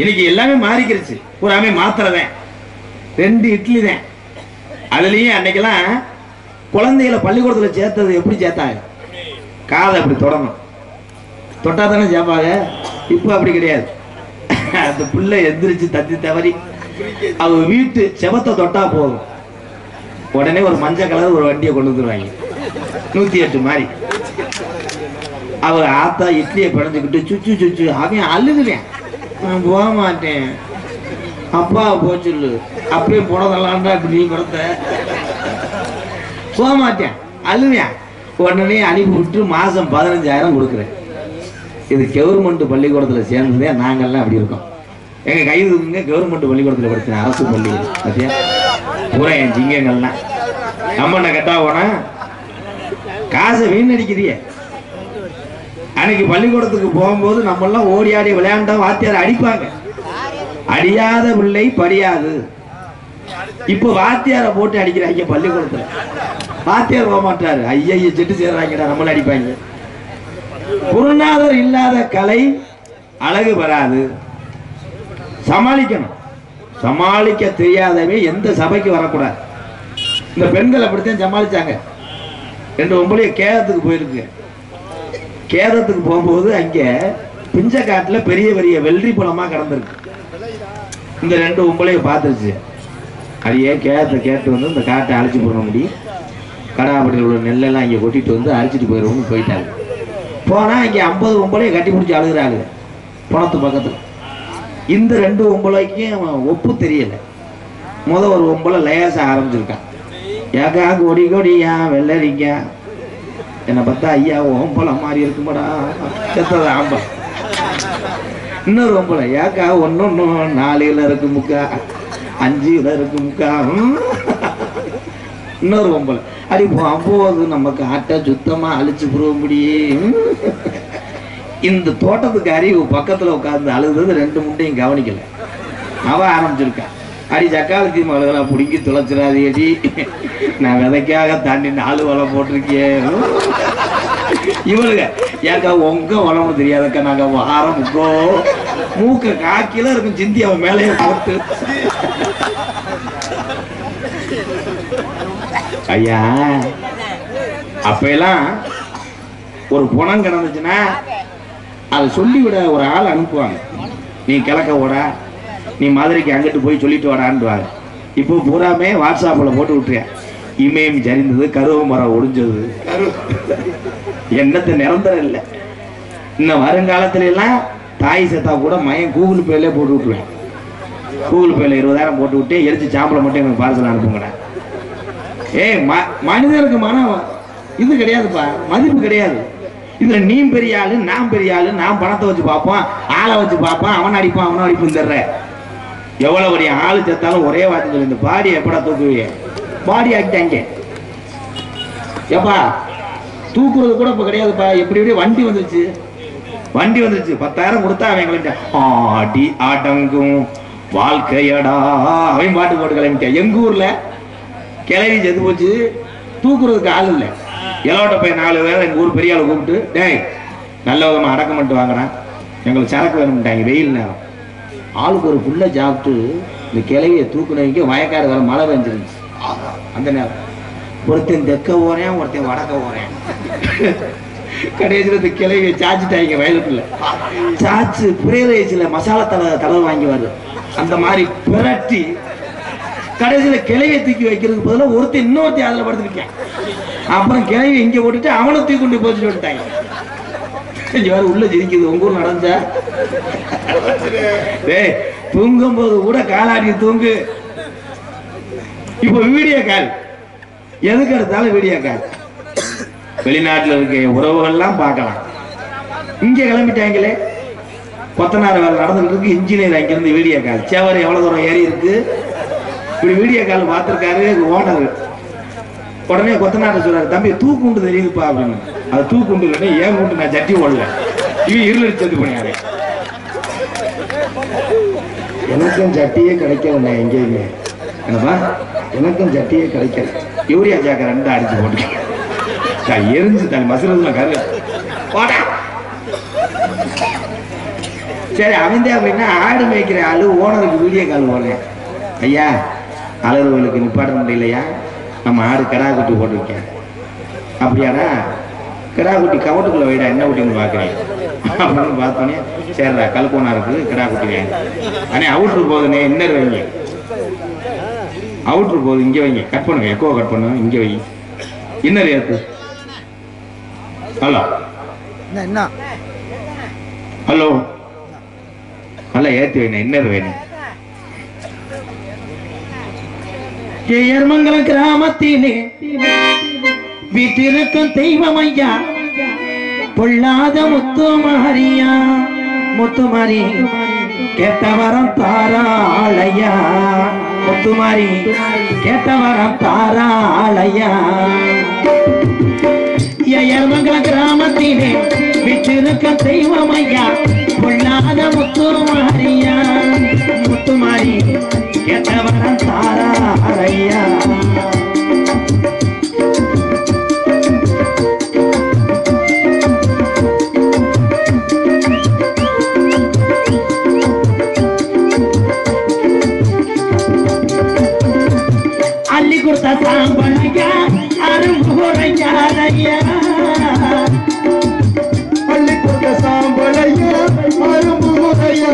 இன்னைக்கு எல்லாமே மாறிக்கிருச்சு. பூராமே மாத்திரதான். 2 இட்லி தான். அதுலயும் அன்னைக்கெல்லாம் குழந்தைகளை பள்ளிக்கூடத்துல சேர்த்தது எப்படி சேர்த்தாங்க? காதை அப்படி தொடணும், தொட்டா தானே சேர்ப்பாங்க. இப்போ அப்படி கிடையாது. அந்த பிள்ளை எந்திரிச்சு தத்தி தவறி அவ வீட்டு செவத்தை தொட்டா போதும், உடனே ஒரு மஞ்சள் கலர் ஒரு வண்டியை கொண்டு வந்துருவாங்க. 108 மாதிரி. அவர் ஆத்தா இட்லியை பிணைஞ்சுக்கிட்டு சுச்சு சுச்சு. அவன் அழுகுவேன். நான் போக மாட்டேன், அப்பா போச்சுல்லு. அப்படியே போனதெல்லாம்டா இப்படி நீ கொடுத்த. போக மாட்டேன், அழுவேன். உடனே அனுப்பி விட்டு மாசம் 15,000 கொடுக்குறேன். இது கவர்மெண்ட் பள்ளிக்கூடத்தில் சேர்ந்ததே. நாங்கள்லாம் அப்படி இருக்கோம். எங்க கைதுங்க கவர்மெண்ட் பள்ளிக்கூடத்தில் படித்தேன், அரசு பள்ளி. பார்த்தியா பூரா என் ஜிங்கங்கள்லாம் நம்மண்ண கட்டா போனா காசை வீணடிக்கிறிய. அன்னைக்கு பள்ளிக்கூடத்துக்கு போகும்போது நம்மெல்லாம் ஓடி ஆடி விளையாண்டா வாத்தியார் அடிப்பாங்க. அடியாத பிள்ளை படியாது. இப்போ வாத்தியாரை போட்டு அடிக்கிறாங்க பள்ளிக்கூடத்துல. வாத்தியார் போக மாட்டாரு. ஐயா செட்டு சேர்றாங்கடா, நம்மள அடிப்பாங்க. குருநாதர் இல்லாத கலை அழகு வராது. சமாளிக்கணும். சமாளிக்க தெரியாதவே எந்த சபைக்கு வரக்கூடாது. இந்த பெண்கள் அப்படித்தான் சமாளிச்சாங்க. 2 பொம்பளைய கேதத்துக்கு போயிருக்கு. கேதத்துக்கு போகும்போது அங்க பிஞ்சக்காட்டுல பெரிய பெரிய வெள்ளரி பழமா கிடந்திருக்கு. இந்த 2 பொம்பளைய பார்த்துருச்சு. அதையே கேதத்தை கேட்டு வந்து இந்த காட்டை அழைச்சி போட முடியும். கடாப்பட்டியில் உள்ள நெல்லெல்லாம் இங்கே கொட்டிட்டு வந்து அழைச்சிட்டு போயிடுவோம்னு போயிட்டாங்க. போனால் இங்கே 50 பொம்பளையை கட்டி பிடிச்சி அழுகிறாங்க பணத்து பக்கத்தில். இந்த 2 பொம்பளைக்கும் ஒப்பு தெரியலை. ஒரு பொம்பளை லேசாக ஆரம்பிச்சிருக்கான். ஏக்கா கொடி கொடியா வெள்ளரிக்கா என்னை பார்த்தா ஐயா ஓம்பளம் மாதிரி இருக்குமாடா செத்தது ஆம்பளை. இன்னொரு பொம்பளை ஏக்கா 1 4 இருக்கு முக்கா 5 இருக்கு முக்கா. இன்னொரு பொம்பளை அடி போகும்போது நமக்கு ஆட்டை சுத்தமாக அழிச்சு புரிய முடியும். இந்த தோட்டத்துக்காரி பக்கத்துல உட்கார்ந்து அழுது 2 முண்டையும் கவனிக்கல. அவ ஆரம்பிச்சிருக்கா, அடி சக்காலத்தி மகளெல்லாம் பிடிக்கி துளைச்சிடாது அடி, நான் விதைக்காக தாண்டி 4 வளம் போட்டிருக்கேன். இவளுங்க ஏக்கா உங்க உடம்பு தெரியாதக்கா, நாங்க ஆரம்பிக்கோ மூக்க காக்கில இருக்கும் சிந்தி அவன் மேலேயே போட்டு. ஐயா அப்ப எல்லாம் ஒரு புணம் கிடந்துச்சுன்னா அதை சொல்லிவிட ஒரு ஆள் அனுப்புவாங்க. நீ கிழக்க ஓடா, நீ மதுரைக்கு அங்கிட்டு போய் சொல்லிட்டு வாடான்னுவாங்க. இப்போ பூராமே வாட்ஸ்அப்பில் போட்டு விட்டுறேன், இமயம் சரிந்தது, கருவ மரம் ஒடிஞ்சது, என்னத்தை நிரந்தரம் இல்லை. இன்னும் வருங்காலத்துல எல்லாம் தாய் செத்தா கூட மயம் கூகுள் பேல போட்டு விட்டுருவேன். கூகுள் பேல 20,000 போட்டு விட்டு எரிச்சு சாப்பிட மட்டும் எனக்கு பார்சல் அனுப்புங்கடா. மனிதனுக்கு மனம் இது கிடையாதுப்பா, மதிப்பு கிடையாது. இதுல நீ பெரிய ஆளு நான் பெரிய ஆளு, நான் பணத்தை வச்சு பார்ப்போம், ஆளை வச்சு பார்ப்போம், அவன் அடிப்பான் அவன் அடிப்பும் தர்ற. எவ்வளவு பெரிய ஆளு செத்தாலும் ஒரே வார்த்தை சொல்லி, இந்த பாடி எப்படா தூக்குவீங்க, பாடி ஆக்கிட்டாங்க. எப்பா தூக்குறது கூட இப்ப கிடையாதுப்பா, எப்படி எப்படியே வண்டி வந்துருச்சு. 10,000 கொடுத்தா அவன் ஆடி ஆட்டங்கும் வாழ்க்கையடா அவன் பாட்டு போட்டு கிளம்பிட்டான். எங்க ஊர்ல கிளவி செத்து போச்சு, தூக்குறதுக்கு ஆள் இல்லை. இலவட்ட போய் 4 பேர் எங்க ஊர் பெரிய ஆளை கூப்பிட்டு, டேய் நல்ல விதமா அடக்கம் பண்ணிட்டு வாங்குறான், எங்களுக்கு சரக்கு வேணும்ட்டாங்க. வெயில் நேரம் ஆளுக்கு ஒரு புல்ல சாப்பிட்டு இந்த கிளவியை தூக்குனவங்க வயக்கார வேலை மழை பெஞ்சிருந்துச்சு. அந்த நேரம் ஒருத்தன் தெற்க ஓறேன், ஒருத்தன் வடக்க ஓறேன். கடைசியில் இந்த கிளவியை சாச்சிட்டாங்க வயலுக்குள்ள. சாச்சு பிரேரேஜில் மசாலா தலை வாங்கி வருது, அந்த மாதிரி பிரட்டி கடைசியில் கிளையை தூக்கி வைக்கிறதுக்கு பதிலாக ஒருத்தர் இன்னொருத்தி அதில் படுத்துருக்கேன். அப்புறம் கிளையை இங்கே போட்டுட்டு அவனை தூக்கி கொண்டு போச்சுட்டு வந்துட்டாங்க. இங்கே வேறு உள்ள ஜிரிக்குது. உங்க ஊர் நடந்தா டேய் தூங்கும் போது கூட காலாடி தூங்கு. இப்போ வீடியோ கால், எதுக்கு எடுத்தாலும் வீடியோ கால். வெளிநாட்டில் இருக்க உறவுகள்லாம் பார்க்கலாம். இங்கே கிளம்பிட்டாங்களே, கொத்தனார் வேலை நடந்துட்டு இருக்கு, இன்ஜினியர் அங்கிருந்து வீடியோ கால். சேவர் எவ்வளவு தூரம் ஏறி இருக்கு, இப்படி வீடியோ கால் பார்த்துருக்காரு ஓனர். உடனே கொத்தனார் சொல்றாரு, தம்பி தூக்குண்டு தெரியுதுப்பா அப்படின்னு. அது தூக்குண்டு இல்லைன்னா ஏன் கூண்டு நான் சட்டி ஓடல, இவன் இருளடி செத்து பண்ணியாரு. எனக்கும் சட்டியே கிடைக்கல எங்கேயுமே, என்னப்பா எனக்கும் சட்டியே கிடைக்கல. யூரியா ஜாக்க 2 அடிச்சு போட்டு எரிஞ்சு தான் மசுரதுல கரு போட்டா. சரி அவன் அப்படின்னா ஆடு மேய்க்கிற ஆளு ஓனருக்கு வீடியோ கால் போடுறேன். ஐயா அலறுவலுக்கு நிப்பாட்ட முடியலையா, நம்ம ஆடு கடா குட்டி போட்டிருக்கேன். அப்படியாடா, கடா குட்டி கவட்டுக்குள்ள வைடா, என்ன குட்டின்னு பார்க்குறேன் அப்படின்னு பார்த்தோன்னே, சரிடா கல்கோனா இருக்குது கடா குட்டி வேணும். ஆனால் அவுட்ரு போகுதுண்ணே, இன்னர் வைங்க, அவுட்ரு போகுது இங்கே வைங்க, கட் பண்ணுங்க, எக்கோ கட் பண்ணுங்க, இங்கே வை, இன்னர் ஏற்று. ஹலோ என்ன ஹலோ நல்லா ஏற்றி வைங்க, இன்னர் வேணும். ஏர்மங்கலம் கிராமத்திலே வீட்டிருக்கும் தெய்வம் ஐயா, பொல்லாத முத்துமாரியா, முத்துமாரி கேட்ட வரம் தாராளையா, முத்துமாரி கேட்ட வரம் தாராளையா. ஏர்மங்கலம் கிராமத்திலே வீட்டிருக்கும் தெய்வம் ஐயா, பொல்லாத முத்துமாரியா, முத்துமாரி கேட்ட வரம் தாராளையா. அள்ளி கொடுத்த சாம்பளையா அரும்புரையா, அள்ளி கொடுத்த சாம்பளையா அரும்புரையா,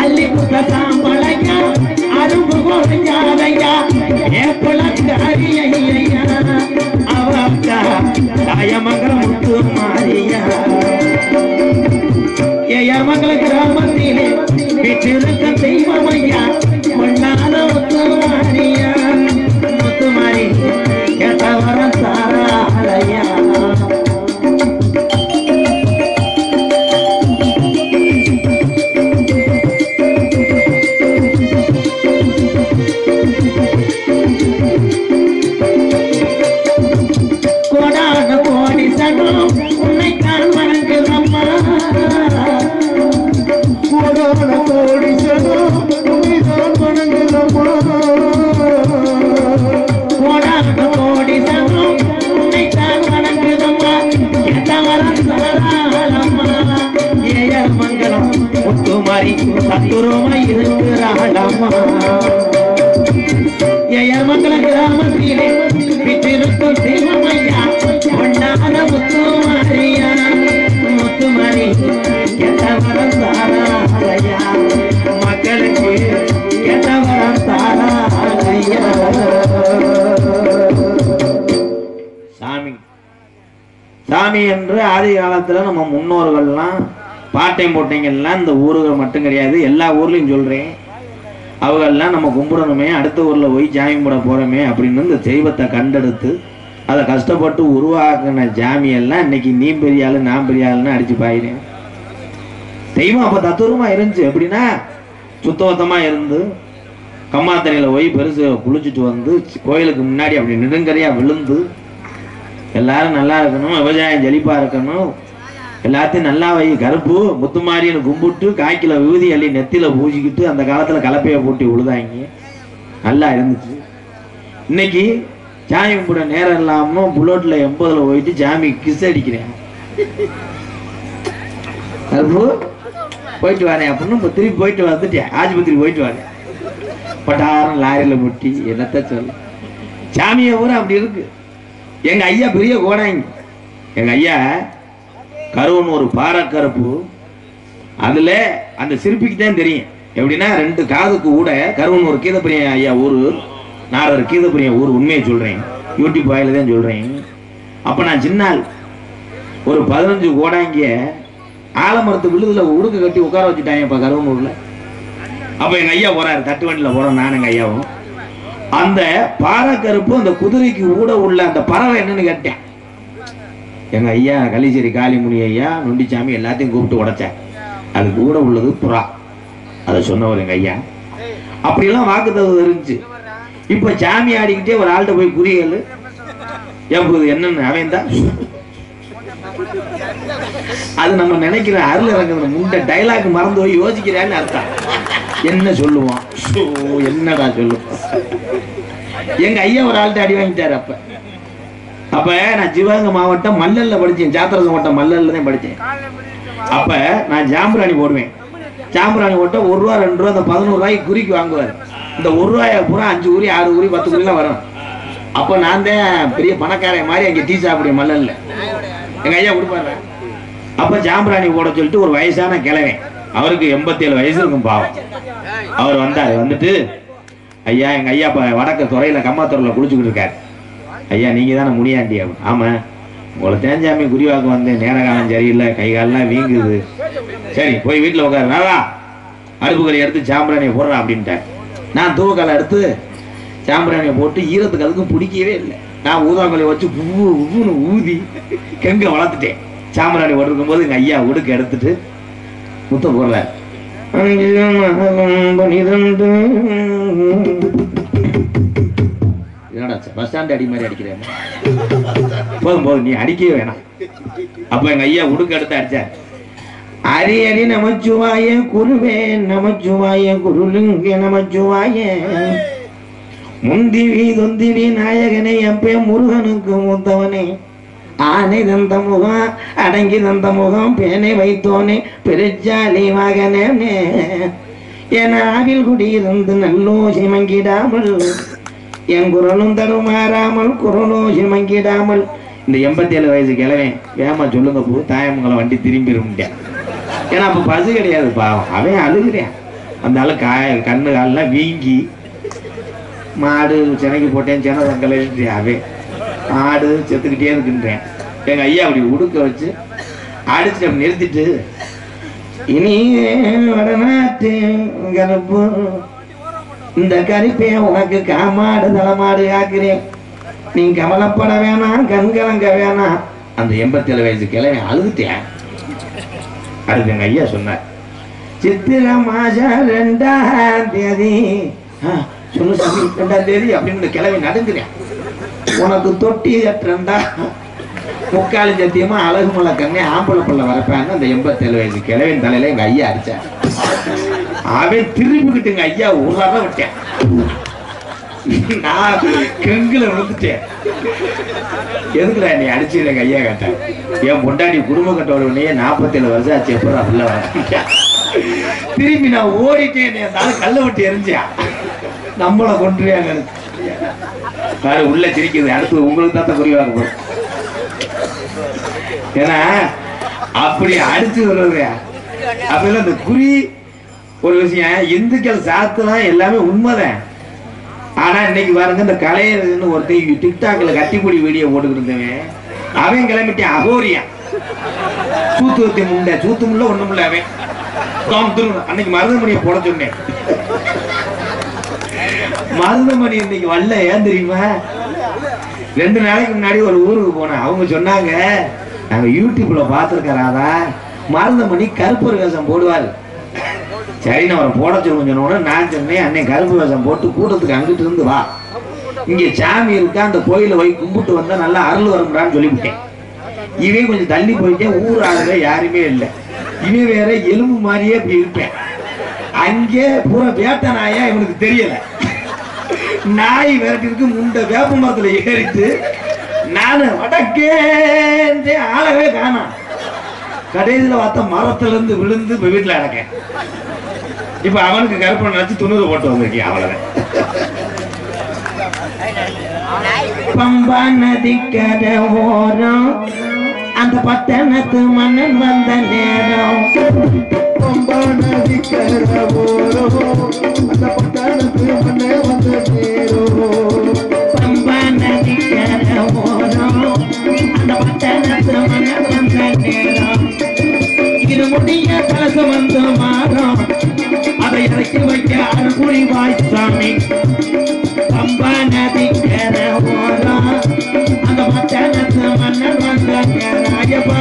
அள்ளி கொடுத்த சாம்பளையா அரும்புரையா, ஏப்பளக்காரியா அவக்கா தாயமங்கலம் முத்துமாரியா. ஏர்மங்கல கிராமத்திலே வீட்டிருக்க தெய்வம் ஐயா, பொன்னாத முத்துமாரியா, முத்துமாரி கேட்ட வரம் தாராளையா. கோடான கோடி சனம் முத்துமாரி சத்துருமா இருக்கிறாளம்மா எயர்மங்கல கிராமத்திலே விட்டிருக்கும் தெய்வமையா பொன்னான முத்துமாரியா முத்துமாரி கெட்ட வரம் தாராளையா மக்களுக்கு கெட்ட வரம் தாராளையா சாமி சாமி என்று ஆதி காலத்துல நம்ம முன்னோர்கள்லாம் பாட்டையும் போட்டீங்கலாம் இந்த ஊர்கள் மட்டும் கிடையாது எல்லா ஊர்லயும் சொல்றேன் அவங்கெல்லாம் நம்ம கும்பிடணுமே அடுத்த ஊர்ல போய் ஜாமி கும்பிட போறோமே அப்படின்னு இந்த தெய்வத்தை கண்டெடுத்து அதை கஷ்டப்பட்டு உருவாக்கின ஜாமியெல்லாம் இன்னைக்கு நீ பெரிய ஆளு நான் பெரிய ஆளுன்னு அடிச்சு பாயினேன் தெய்வம் அப்ப தத்துவமா இருந்துச்சு எப்படின்னா சுத்தபத்தமா இருந்து கம்மாத்தனையில போய் பெருசு குளிச்சுட்டு வந்து கோயிலுக்கு முன்னாடி அப்படி நெடுங்கரையா விழுந்து எல்லாரும் நல்லா இருக்கணும் விவசாயம் செழிப்பா இருக்கணும் எல்லாத்தையும் நல்லா வை கருப்பு முத்துமாரின்னு கும்பிட்டு காய்க்கில விபூதி அள்ளி நெத்தில பூஜிக்கிட்டு அந்த காலத்துல கலப்பையை போட்டு விழுதாங்க நல்லா இருந்துச்சு இன்னைக்கு சாமி கும்பிட நேரம் இல்லாம புல்லோட்ல 80ல போயிட்டு சாமி கிஸ் அடிக்கிறேன் கருப்பு போயிட்டு வரேன் அப்படின்னு திருப்பி போயிட்டு வந்துட்டேன் ஆஸ்பத்திரி போயிட்டு வரேன் பட்டாரம் லாரியில முட்டி என்னத்த சொல்ல சாமியை ஊர அப்படி இருக்கு எங்க ஐயா பெரிய கோடாங்க எங்க ஐயா கருவன் ஒரு பாறைக்கருப்பு அதுல அந்த சிற்பிக்கு தான் தெரியும் எப்படின்னா 2 காதுக்கு கூட கருவன் ஒரு கீதப்பிரிய ஐயா ஊரு நாரர் கீதப்பிரிய ஊர் உண்மையை சொல்றேன் யூடியூப் வாயில தான் சொல்றேன் அப்ப நான் சின்னால் ஒரு 15 கோடாங்க ஆலமரத்து விழுதுல உடுக்க கட்டி உட்கார வச்சுட்டாங்க இப்ப கருவன் ஊர்ல அப்ப எங்க ஐயா போறாரு தட்டு வண்டியில போறோம் நான் எங்க ஐயாவும் அந்த பாறைக்கருப்பு அந்த குதிரைக்கு கூட உள்ள அந்த பறவை என்னன்னு கேட்டேன் எங்க ஐயா கலிச்சேரி காளிமுனி ஐயா நொண்டிச்சாமி எல்லாத்தையும் கூப்பிட்டு உடைச்சேன் அது கூட உள்ளது புறா அதை சொன்னவர் எங்க ஐயா அப்படியெல்லாம் வாக்கு தகுதி இருந்துச்சு இப்ப சாமி ஆடிக்கிட்டே ஒரு ஆள்கிட்ட போய் குறியல் எப்போது என்னன்னு அவன் தான் அது நம்ம நினைக்கிற அருள் இறங்குற முண்டை டைலாக் மறந்து போய் யோசிக்கிறான்னு அர்த்தம் என்ன சொல்லுவான் என்னடா சொல்லுவான் எங்க ஐயா ஒரு ஆள்கிட்ட அடி வாங்கிட்டாரு அப்ப நான் சிவகங்கை மாவட்டம் மல்லல்ல படிச்சேன் ஜாத்திரக மாவட்டம் மல்லல்ல தான் படிச்சேன் அப்ப நான் ஜாம்பராணி போடுவேன் ஜாம்பராணி போட்ட 1 ரூபா 2 ரூபா அந்த 11 ரூபாய்க்கு குறிக்கு வாங்குவார் இந்த 1 ரூபாய் பூரா 5 குறி 6 குறி 10 குறிலாம் வரும் அப்ப நான் தான் பெரிய பணக்காரன் மாதிரி அங்க டீ சாப்பிடுவேன் மல்லல்ல எங்க ஐயா கொடுப்பாரு அப்ப ஜாம்பராணி போட சொல்லிட்டு ஒரு வயசான கிழவன் அவருக்கு 87 வயசு இருக்கும் பாவம் அவர் வந்தாரு வந்துட்டு ஐயா எங்க ஐயா வடக்கு துறையில கம்மாத்துறையில குளிச்சுக்கிட்டு இருக்காரு ஐயா நீங்க தானே முனியாண்டி அப்படின்னு ஆமா உங்களை தேஞ்சாமி குறிவாக்கு வந்தேன் நேர காலம் சரியில்லை கை காலெல்லாம் வீங்குது சரி போய் வீட்டுல உட்காரு வேவா அடுப்பு கறி எடுத்து சாம்பிராணியை போடுறா அப்படின்ட்டேன் நான் தூவக்காலை எடுத்து சாம்பிராணியை போட்டு ஈரத்துக்கு அதுக்கும் பிடிக்கவே இல்லை நான் ஊதாக்கலை வச்சு உவ்வுன்னு ஊதி கெங்க வளர்த்துட்டேன் சாம்பிராணி போட்டிருக்கும் போது எங்க ஐயா உடுக்க எடுத்துட்டு முத்த போடுறாரு பஸ் ஸ்டாண்ட் அடி மாதிரி அடிக்கிறேன் போதும் போதும் நீ அடிக்கவே வேணாம் அப்ப எங்க ஐயா உடுக்க எடுத்து அடிச்சார் அரி அரி நமச்சுவாய குருவே நமச்சுவாய குருலிங்க நமச்சுவாய முந்திவி தொந்திவி நாயகனே எப்பே முருகனுக்கு மூத்தவனே ஆனை தந்த முகம் அடங்கி தந்த முகம் பேனை வைத்தோனே பெருச்சாலி மகனே என ஆவில் குடியிருந்து நல்லோசி மங்கிடாமல் என் குரலும் தடுமாறாமல் குரலோசி மங்கிடாமல் இந்த 87 வயசு கிழவன் வேமா சொல்லுங்க போ தாயமங்கலம் வண்டி திரும்பிடும்ட்டேன் ஏன்னா அப்ப பசு கிடையாது பாவம் அவன் அழுகிறேன் அந்த ஆளு கண்ணு காலெல்லாம் வீங்கி மாடு சென்னைக்கு போட்டேன் சென்னை தங்கலை அவன் ஆடு செத்துக்கிட்டே இருக்குன்றேன் எங்க ஐயா அப்படி உடுக்க வச்சு அடிச்சுட்டு அப்படி நிறுத்திட்டு இனி வடநாட்டு கருப்பு இந்த கருப்பே உனக்கு காமாடு தலைமாடு ஆக்குறேன் நீ கவலைப்பட வேணாம் கண்கலங்க வேணாம் அந்த 87 வயசு கிழமை அழுதுட்டேன் அதுக்கு எங்க ஐயா சொன்னார் சித்திரை மாசம் 2ஆம் தேதி சொல்லு சாமி 2ஆம் தேதி அப்படின்னு கிழமை நடுங்குறேன் உனக்கு தொட்டி கட்டுறா முக்காலி சத்தியமா அழகு மலை கண்ணே ஆம்பளை பிள்ளை வரப்பான்னு அந்த 87 வயசு கிழவின் தலையில எங்க ஐயா அடிச்சான் அவன் திரும்பிக்கிட்டு எங்க ஐயா ஊராக விட்டேன் நான் கெங்குல விழுந்துட்டேன் எதுக்குடா நீ அடிச்சு எங்க ஐயா கேட்டேன் என் பொண்டாடி குடும்ப கட்ட உடனே 47 வருஷம் ஆச்சு எப்போ அப்படிலாம் வர திரும்பி நான் ஓடிட்டேன், கல்ல விட்டு எரிஞ்சியா நம்மளை கொண்டுருவாங்க. உள்ள சிரிக்குது. அடுத்து உங்களுக்கு தான் குறிவாக போறோம். ஏன்னா அப்படி அடிச்சு வருவது அப்படிலாம் இந்த குறி ஒரு விஷயம். இந்துக்கள் சாத்துலாம் எல்லாமே உண்மைதான். ஆனா இன்னைக்கு பாருங்க, இந்த கலையரசன் ஒருத்தர் டிக்டாக்ல கட்டிப்பிடி வீடியோ போட்டுக்கிட்டு இருந்தவன், அவன் கிளம்பிட்டு அகோரியா சூத்து வத்தி முண்டை, சூத்து முள்ள ஒண்ணும் இல்ல. அவன் அன்னைக்கு மருதமணியை போட சொன்னேன். மருதமணி இன்னைக்கு வரல. ஏன் தெரியுமா? 2 நாளைக்கு முன்னாடி ஒரு ஊருக்கு போனேன். அவங்க சொன்னாங்க, நாங்க யூடியூப்ல பாத்துருக்காராதா மருதமணி கருப்பு வேஷம் போடுவாரு. சரி, நான் அவரை போட சொன்னோட நான் சொன்னேன், அன்னை கருப்பு வேஷம் போட்டு கூட்டத்துக்கு அங்கிட்டு இருந்து வா, இங்க சாமி இருக்கா, அந்த கோயில போய் கும்பிட்டு வந்தா நல்லா அருள் வரும்டான்னு சொல்லிவிட்டேன். இவன் கொஞ்சம் தள்ளி போயிட்டேன். ஊர் ஆளுங்க யாருமே இல்லை. இவன் வேற எலும்பு மாதிரியே இப்படி இருப்பேன். அங்கே பூரா வேட்ட நாயா இவனுக்கு தெரியல. நாய் விரட்டிருக்கு. முண்டை வேப்ப மரத்துல ஏறிட்டு நானு வடக்கே ஆளவே காணோம். கடைசியில பார்த்த மரத்துல இருந்து விழுந்து இப்ப வீட்டுல அடக்கேன். இப்ப அவனுக்கு கருப்பை நினைச்சு துணிவு போட்டு வந்திருக்கேன். அவ்வளவுதான். பம்பா நதிக்கரை ஓரம் அந்த பட்டணத்து மன்னன் வந்த நேரம். பம்பா நதிக்கரை ஓரம் அந்த பட்டணத்து மன்னன் வந்த நேரம். பம்பா நதிக்கரை ஓரம் அந்த பட்டணத்து மன்னன் வந்த நேரம். இது முடிய கலசம் வந்து மாறும், அதை இறக்கி வைக்க அனுகுடி வாய்ச்சாமி. பம்பா நதிக்கரை ஓரம் அந்த பட்டணத்து மன்னன் வந்த நேரம். ஐயப்பா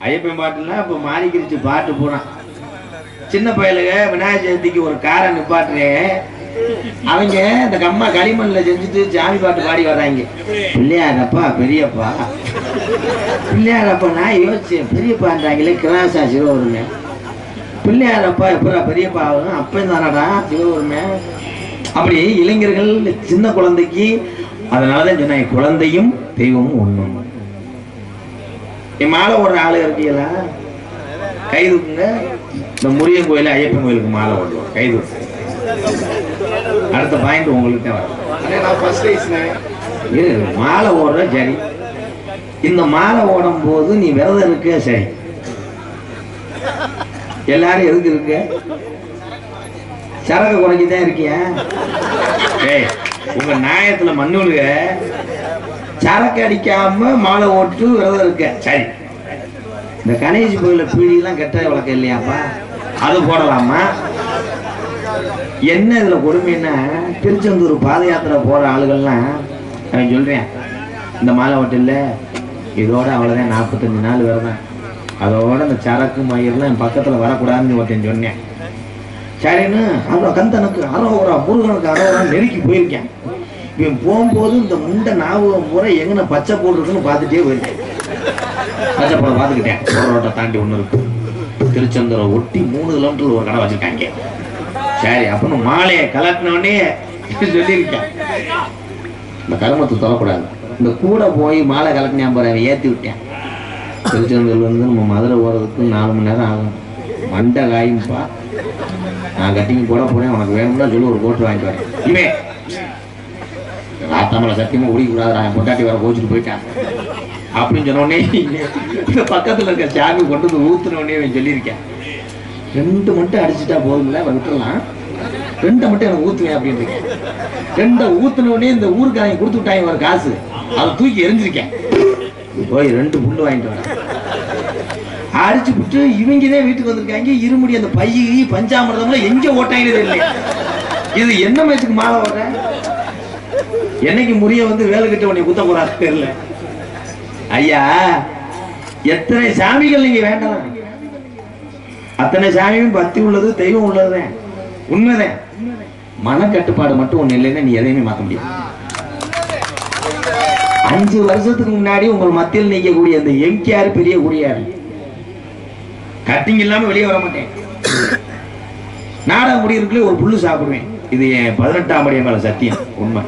ஐயப்பன் பாட்டுலாம் இப்ப மாறிக்கிருச்சு. பாட்டு போனான். சின்ன பயலுக விநாயகர் சதுர்த்திக்கு ஒரு காரை நிப்பாட்டுறேன். அவங்க இந்த கம்மா களிமண்ல செஞ்சுட்டு சாமி பாட்டு பாடி வர்றாங்க. பிள்ளையாரப்பா பெரியப்பா, பிள்ளையாரப்பா. நான் யோசிச்சேன், பெரியப்பான்றாங்களே கிராசா சிவபெருமே, பிள்ளையாரப்பா எப்படா பெரியப்பா ஆகும்? அப்பன் தானடா சிவபெருமே. அப்படி இளைஞர்கள் சின்ன குழந்தைக்கு அதனாலதான் சொன்ன குழந்தையும் தெய்வமும் ஒண்ணும். மாலை ஓடுற ஆளு இருக்கீங்களா? கை தூக்குங்க. இந்த முருகன் கோயில் ஐயப்பன் கோயிலுக்கு மாலை ஓடுவோம். கை தூக்கு. அடுத்த பாயிண்ட் உங்களுக்கு தான் வரும். மாலை ஓடுற சரி. இந்த மாலை ஓடும் போது நீ விரதம் இருக்க சரி. எல்லாரும் எதுக்கு இருக்க? சரக்கு குறைக்கிதான் இருக்கியா? ஏய், உங்க நியாயத்துல மண்ணுழுக சரக்கு அடிக்காம மாலை ஓட்டு விரதம் இருக்க சரி. இந்த கணேஷ் கோயில பீடியெல்லாம் கெட்ட வழக்கம் இல்லையாப்பா, அது போடலாமா? என்ன இதுல கொடுமைன்னா, திருச்செந்தூர் பாத யாத்திரை போற ஆளுகள்லாம் அவன் சொல்றேன், இந்த மாலை ஓட்டில் இதோட அவ்வளவுதான் 45 நாள் விரதம், அதோட இந்த சரக்கு மயிரெல்லாம் என் பக்கத்துல வரக்கூடாதுன்னு ஒருத்தன் சொன்னேன். சரின்னு அவ்வளோ கந்தனுக்கு அரோவரா முருகனுக்கு அரோவரா நெருக்கி போயிருக்கேன். இவன் போகும்போது இந்த முண்டை ஞாபகம் பூரா எங்கன பச்சை போட்டுருக்குன்னு பார்த்துட்டே போயிருக்கேன். பச்சைப்படம் பார்த்துக்கிட்டேன். ஒரு ரோட்டை தாண்டி ஒன்று இருக்கு, திருச்செந்தூரை ஒட்டி 3 கிலோமீட்டர் ஒரு கடை வச்சிருக்காங்க. சரி அப்படின்னு மாலையை கலட்டினோடனே சொல்லியிருக்கேன், இந்த கருமத்தை தொலைக்கூடாது. இந்த கூட போய் மாலை கலட்டினேன் பாரு, அவன் ஏற்றி விட்டேன். திருச்செந்தூர்ல இருந்து நம்ம மதுரை போகிறதுக்கு 4 மணி நேரம் ஆகும். மண்டை காயும்பா. நான் கட்டிங்க போட போனேன், உனக்கு வேணும்னா சொல்லி ஒரு கோட்டு வாங்கிட்டு வரேன். இவே ராத்தாமலை சத்தியமா ஓடிக்கூடாது, என் பொட்டாட்டி வர கோச்சிட்டு போயிட்டான் அப்படின்னு சொன்னோடனே இந்த பக்கத்துல இருக்க சாமி கொண்டு வந்து ஊத்துனோடனே அவன் சொல்லியிருக்கேன், 2 மட்டும் அடிச்சுட்டா போதும்ல விட்டுலாம், 2 மட்டும் எனக்கு ஊத்துவேன் அப்படின்னு இருக்கேன். 2 ஊத்துனோடனே இந்த ஊருக்காரங்க கொடுத்து விட்டாங்க ஒரு காசு, அதை தூக்கி எரிஞ்சிருக்கேன். போய் 2 புல்லு வாங்கிட்டு வரேன். அடிச்சு விட்டு இவங்கதான் வீட்டுக்கு வந்திருக்காங்க. இருமுடி அந்த பையி பஞ்சாமிரதம்ல எங்க ஓட்டாங்க இல்லை. இது என்ன மேத்துக்கு மாலை ஓட்ட, என்னைக்கு முறிய வந்து வேலை கிட்ட உன்னை குத்த போறாரு தெரியல. ஐயா எத்தனை சாமிகள் நீங்க வேண்டாம், அத்தனை சாமியும் பக்தி உள்ளது, தெய்வம் உள்ளதுதான், உண்மைதான். மனக்கட்டுப்பாடு மட்டும் ஒண்ணு இல்லைன்னா நீ எதையுமே மாற்ற முடியாது. 5 வருஷத்துக்கு முன்னாடி உங்கள் மத்தியில் நீக்கக்கூடிய அந்த எம்கேஆர் பெரிய குடியாரு, கட்டிங் இல்லாம வெளியே வர மாட்டேன். நாடகம் முடியறதுக்குள்ளே ஒரு புல்லு சாப்பிடுவேன். இது என் 18ஆம் படி மேல சத்தியம், உண்மை.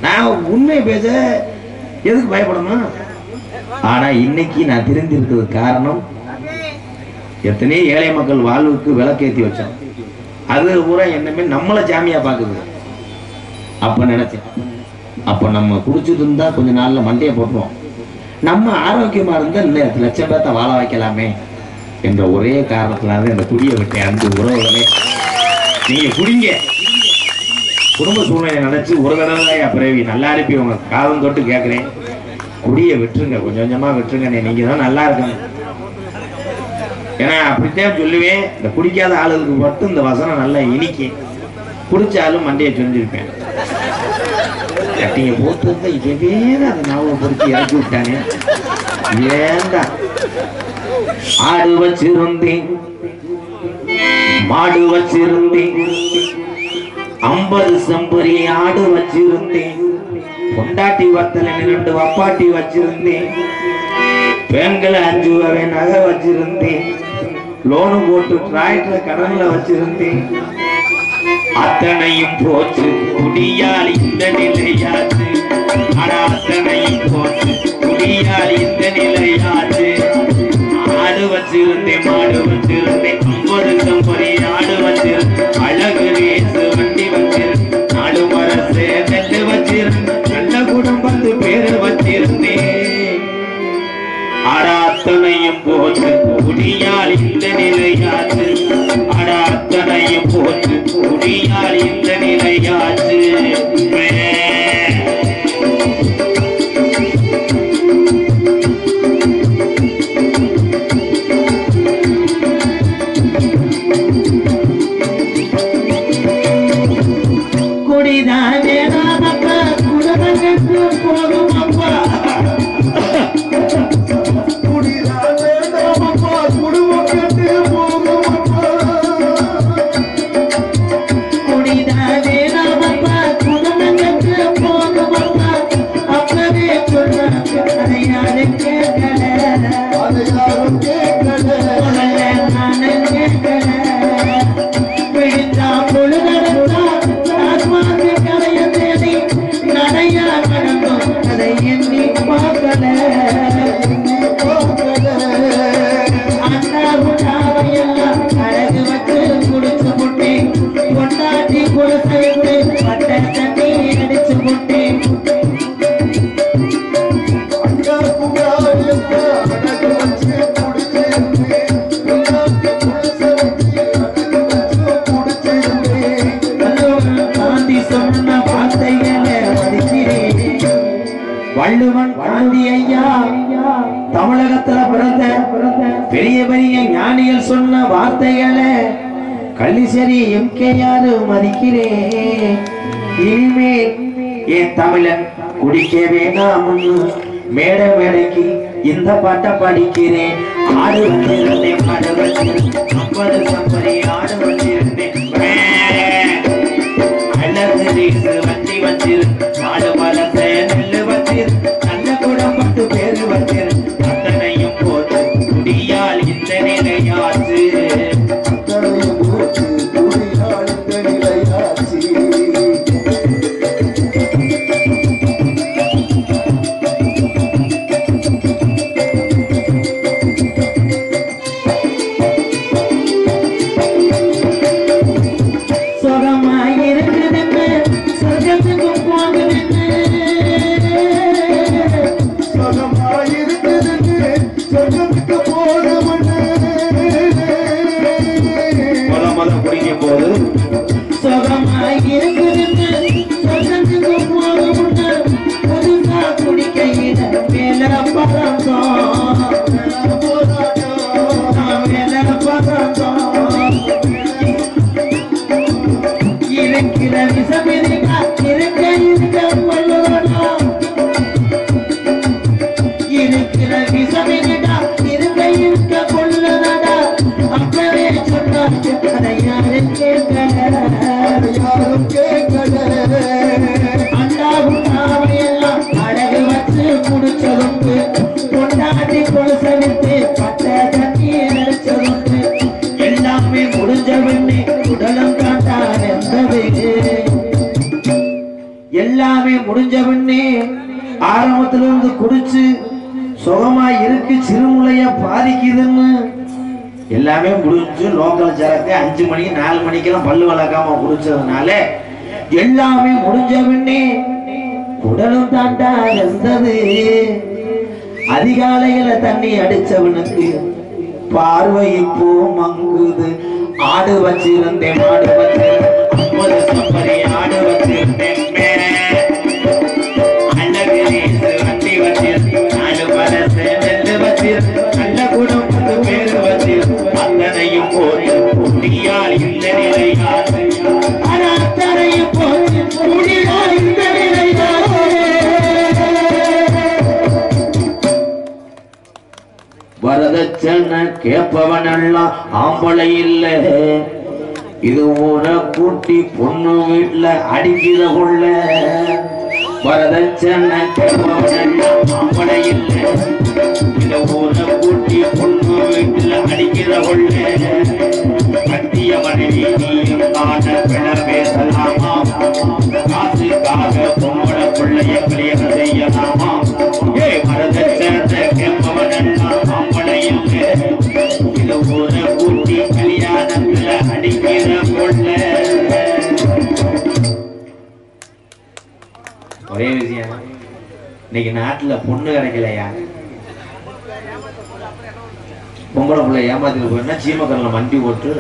நான் உண்மையை பேச எதுக்கு பயப்படணும்? ஆனா இன்னைக்கு நான் தெரிந்திருக்கிறது காரணம், எத்தனை ஏழை மக்கள் வாழ்வுக்கு விளக்கேற்றி வச்சோம். அது பூரா என்னமே நம்மளை ஜாமியா பாக்குது. அப்ப நினைச்சேன், அப்ப நம்ம குடிச்சிட்டு இருந்தா கொஞ்ச நாள்ல மண்டையை போட்டுருவோம், நம்ம ஆரோக்கியமா இருந்தா இல்லை 10 லட்சம் பேர்த்த வாழ வைக்கலாமே என்ற ஒரே காரணத்தினால இந்த குடியை விட்டேன். அன்பு உறவுகளே, நீங்க குடிங்க, குடும்ப சூழ்நிலை நினைச்சு ஒரு தடவை பிறவி நல்லா இருப்பி உங்க காலம் தொட்டு கேட்கிறேன், குடியை விட்டுருங்க, கொஞ்சம் கொஞ்சமா விட்டுருங்க, நீங்க தான் நல்லா இருக்கணும். ஏன்னா அப்படித்தான் சொல்லுவேன், இந்த குடிக்காத ஆளுகளுக்கு மட்டும் இந்த வசனம் நல்லா இனிக்கி, குடிச்சாலும் மண்டையை சொரிஞ்சிருப்பேன். கட்டிங்க போட்டு வேற அதை ஞாபகம் பொறுத்து இறக்கி விட்டானே, ஏண்டா ஆடு வச்சிருந்தேன் மாடு வச்சிருந்தேன் 50 செம்பரி ஆடு வச்சிருந்தேன், பொண்டாட்டி வத்தல 2 வப்பாட்டி வச்சிருந்தேன், பெண்களை 5 வகை நகை வச்சிருந்தேன், லோனு போட்டு டிராக்டர் கடன்ல வச்சிருந்தேன். அத்தனையும் போச்சு குடியால் இந்த நிலையாச்சு, ஆனா அத்தனையும் போச்சு குடியால் இந்த நிலையாச்சு. ஆடு வச்சிருந்தேன் மாடு வச்சிருந்தேன் 50 செம்பரி ஆடு வச்சிருந்தேன், அழகு ரேசு வண்டி வச்சிருந்தேன், 4 மரசு நெல்லு வச்சிருந்தேன், நல்ல குடும்பத்து பேரு வச்சிருந்தேன். ஆனா அத்தனையும் போச்சு குடியால் இந்த நிலையாச்சு, ஆனா அத்தனையும் போச்சு குடியால் இந்த நிலையாச்சு. வள்ளுவன் காந்தி ஐயா தமிழகத்துல பிறந்த பெரிய பெரிய ஞானிகள் சொன்ன வார்த்தைகளை கள்ளிசரி எம்கேஆர் மதிக்கிறேன். இனிமேல் என் தமிழன் குடிக்க வேணாம், மேடை மேடைக்கு இந்த பாட்டை படிக்கிறேன். ஆடு வச்சிருந்தேன் மாடு வச்சிருந்தேன் 50 செம்பரி ஆடு வச்சிருந்தேன், அழகு ரேசு வண்டி வச்சிருந்தேன், 4 மரசு நெல்லு வச்சிருந்தேன், நல்ல குடும்பத்து பேரு வச்சிருந்தேன், அத்தனையும் சொர்க்கத்துக்கு போனவனே முத குடிக்கும் போது சுகமாயிருக்குதுன்னு சொர்க்கத்துக்கு போனவனே புதுசா குடிக்கையில மேல பறந்தோம் மேல பறந்தோம் இருக்கிற விஷம் இருக்கா இருக்க கொள்ளலாம் இருக்கிற விஷம் இருக்கா இருக்க கொள்ளலடா அப்பவே சொன்னாச்சு அதை யாரும் கேட்கல அண்டாவும் நாவையெல்லாம் அழகு வச்சு குடிச்சதுண்டு கொண்டாடி கொலுசவிட்டு பட்ட தண்ணி அடிச்சதுண்டு எல்லாமே முடிஞ்ச வெண்ணி உடலம் காட்டான் எந்தது எல்லாமே முடிஞ்ச வெண்ணி ஆரம்பத்திலிருந்து குடிச்சு சுகமா இருக்கு சிறுமுலைய பாதிக்குதுன்னு எல்லாமே முடிஞ்சு லோக்கல் சரக்கு 5 மணிக்கு 4 மணிக்கெல்லாம் பல்லு வளர்க்காம குடிச்சதுனால எல்லாமே முடிஞ்ச வெண்ணி உடலும் தாண்டா இருந்தது அதிகாலையில தண்ணி அடிச்சவனுக்கு பார்வை இப்போ மங்குது ஆடு வச்சிருந்தேன் மாடு வச்சிருந்தேன் ஆடு வச்சிருந்தேன் வண்டி வச்சிருந்தேன் 4 பலசு நெல்லு வச்சிருந்தேன் நல்ல குடும்பத்து பேரு வச்சிருந்தேன் அத்தனையும் போய் குடியால் இந்த நிலையாறு அத்தனையும் போய் குடியால் இந்த நிலையாறு வரதட்சணை கேட்பவனெல்லாம் ஆம்பளை இல்ல இது ஊரை கூட்டி பொண்ணு வீட்டுல அடிக்கிற கொள்ள வரதட்சணை கேட்பவனெல்லாம் ஆம்பளை இல்ல இது ஊரை கூட்டி பொண்ணு வீட்டுல அடிக்கிற கொள்ள கட்டிய மனைவி நீயும் காண பிண பேசலாமா காசுக்காக பொம்பளை பிள்ளைய கல்யாணம் செய்யலாமா வரதட்சணை கேட்பவனெல்லாம் ஆம்பளை இல்ல இது ஊரை கூட்டி கல்யாணத்துல அடிக்கிற கொள்ள ஒரே விஷயம் இன்னைக்கு நாட்டுல பொண்ணு கிடைக்கலையா பொம்பளை பிள்ளை ஏமாத்திட்டு போயிருந்தா சீமக்கரில் வண்டி போட்டு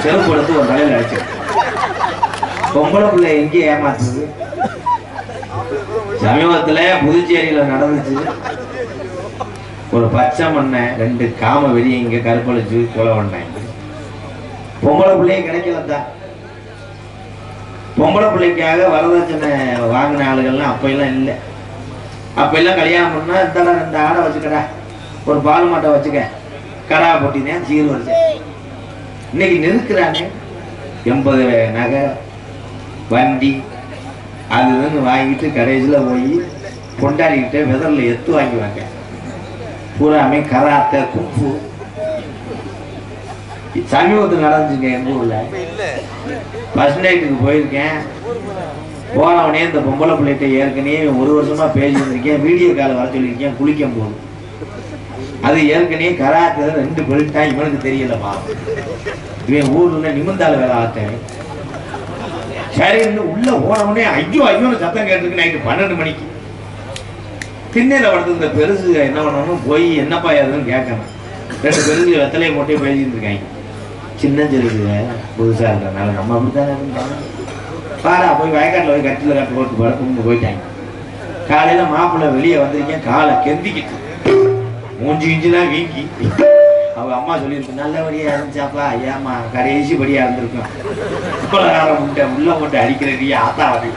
செருப்பு எடுத்து ஒரு தலையில அடிச்சு பொம்பளை பிள்ளை எங்கே ஏமாத்துது சமீபத்துல புதுச்சேரியில நடந்துச்சு ஒரு பச்சை மண்ணை 2 காம வெளியே இங்க கருப்பழிச்சு கொலை பண்ணேன் பொம்பளை பிள்ளையே கிடைக்கலதான் பொம்பளை பிள்ளைக்காக வரதட்சணை வாங்கின ஆளுகள்லாம் அப்ப எல்லாம் இல்லை அப்ப எல்லாம் கல்யாணம் பண்ணா இந்த 2 ஆடை வச்சுக்கடா ஒரு பால் மாட்டை வச்சுக்க கடா போட்டினேன் சீர் வரிசை இன்னைக்கு நிறுக்கிறானே 80 நகை வண்டி அதுன்னு வாங்கிட்டு கடைசியில் போய் பொண்டாடிக்கிட்ட வெதரில் எத்து வாங்கிவாங்க பூராமே கராத்தே கும்பு சமீபத்தில் நடந்துச்சுங்க எங்க ஊர்ல ஃபர்ஸ்ட் நைட்டுக்கு போயிருக்கேன் போனவனே இந்த பொம்பளை பிள்ளைகிட்ட ஏற்கனவே 1 வருஷமா பேசியிருந்திருக்கேன் வீடியோ கால் வர சொல்லியிருக்கேன் குளிக்கும் போது அது ஏற்கனவே கராத்தே 2 பெல்ட்டா இவனுக்கு தெரியலமா இவன் ஊர்ல நிமிந்தால வேலை ஆத்தேன் சரி உள்ள போனவனே ஐயோ ஐயோன்னு சத்தம் கேட்டுருக்கு நைட்டு 12 மணிக்கு திண்ணையில படுத்து இந்த பெருசு என்ன பண்ணணும் போய் என்னப்பா ஏதுன்னு கேட்கணும் 2 பெருசு வெத்தலையை போட்டே பேசிட்டு இருக்காங்க சின்ன சிறுக்கு புதுசா இருக்கிறதுனால நம்ம அப்படித்தானே இருந்தாங்க பாரா போய் வயக்காட்டில் போய் கட்டில கட்டு போட்டு படுத்து போயிட்டாங்க காலையில மாப்பிள்ளை வெளியே வந்திருக்கேன் காலை கெந்திக்கிட்டு மூஞ்சி கிஞ்சிலாம் வீங்கி அவ அம்மா சொல்லியிருக்கு நல்லபடியா இருந்துச்சாப்பா ஏமா கடைசி படியா இருந்திருக்கும் உள்ள போட்டு அடிக்கிறீ ஆத்தா வடி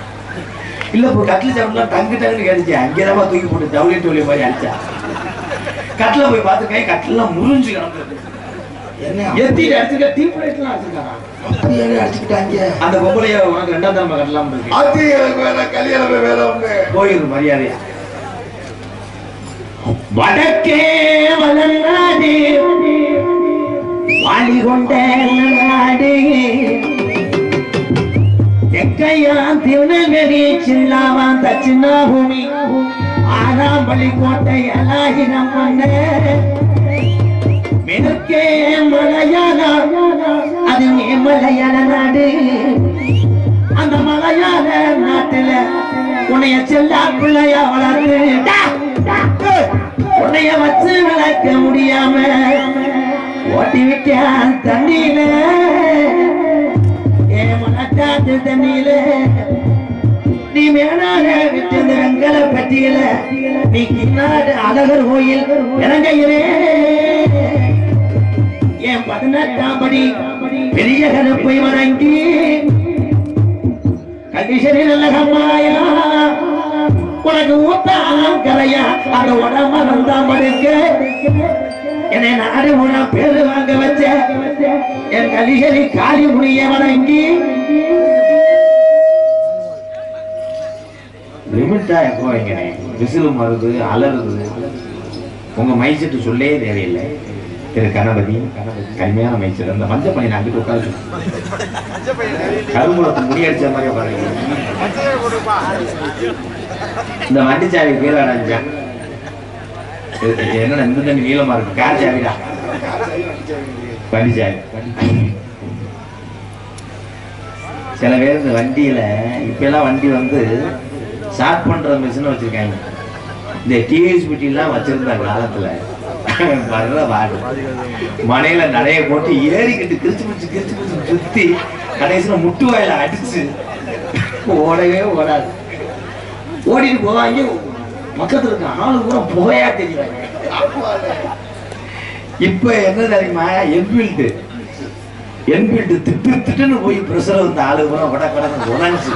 இல்ல இப்போ கட்டில சாப்பிடலாம் டங்கு டங்குன்னு கேட்டுச்சு அங்கேதான் தூக்கி போட்டு தவளி டோலி மாதிரி அடிச்சா கட்டில போய் பார்த்துருக்கேன் கட்டிலாம் முறிஞ்சு கிடந்தது எத்திட்டு அடிச்சுக்க டீ பிளேட்லாம் அடிச்சுக்காங்க அடிச்சுக்கிட்டாங்க அந்த பொம்பளைய உனக்கு 2ஆம் தரமா கட்டலாம் கல்யாணம் வேற போயிரு மரியாதையா வடக்கே வளர்நாடு வாழி கொண்ட நாடு தெற்கையா திருநெல்வேலி சில்லாவான் தட்சிணா பூமி ஆறாம்பள்ளி கோட்டை அலாகினம் மன்ன மேற்கே மலையாள அது மலையாள நாடு அந்த மலையாள நாட்டுல உன்னைய செல்லா பிள்ளையா வளர்ந்து உன்னைய வச்சு விளக்க முடியாம ஓட்டி விட்டான் தண்ணியில என் மனக்காத்து தண்ணியில நீ மேலாக விட்டு வெங்கல பட்டியல நீ கிண்ணாடு அழகர் கோயில் இறங்கையிலே என் 18ஆம் படி பெரிய கருப்பை வணங்கி கண்டிஷனில் நல்ல கம்மாயா உனக்கு ஊத்தாம் கரையா அந்த உடம்பு வந்தான் படுக்க என்னை நாடு உன பேரு வாங்க வச்ச என் கலிசரி காலி முனிய வணங்கி லிமிட்டா எப்போ வைங்கனே விசிலு மருது அலறுது உங்க மைசெட்டு சொல்லே தேவையில்லை. திரு கணபதி கடுமையான மைசெட் அந்த மஞ்சள் பணி நான் அங்கிட்டு உட்காந்து கரும்புலத்து முடியடிச்ச மாதிரி உட்காந்து இந்த வண்டி சாவி கீழே அடைஞ்சான் என்ன இந்த தண்ணி நீளமா இருக்கு கார் சாவிடா வண்டி சாவி. சில பேர் இந்த வண்டியில இப்ப எல்லாம் வண்டி வந்து ஸ்டார்ட் பண்ற மிஷின் வச்சிருக்காங்க. இந்த டிவிஎஸ்பிடி எல்லாம் வச்சிருந்த காலத்துல வர்ற வாடு மனையில நடைய போட்டு ஏறிக்கிட்டு கிரிச்சு பிடிச்சு சுத்தி கடைசியில முட்டு வாயில அடிச்சு ஓடவே ஓடாது. ஓடிட்டு போவாங்க. பக்கத்துல இருக்க ஆளு கூட புகையா தெரியும். இப்ப என்ன தெரியுமா என்பீல்டு திட்டுன்னு போய் பிரஷர் வந்த ஆளு கூட உடக்கடன்னு உடஞ்சு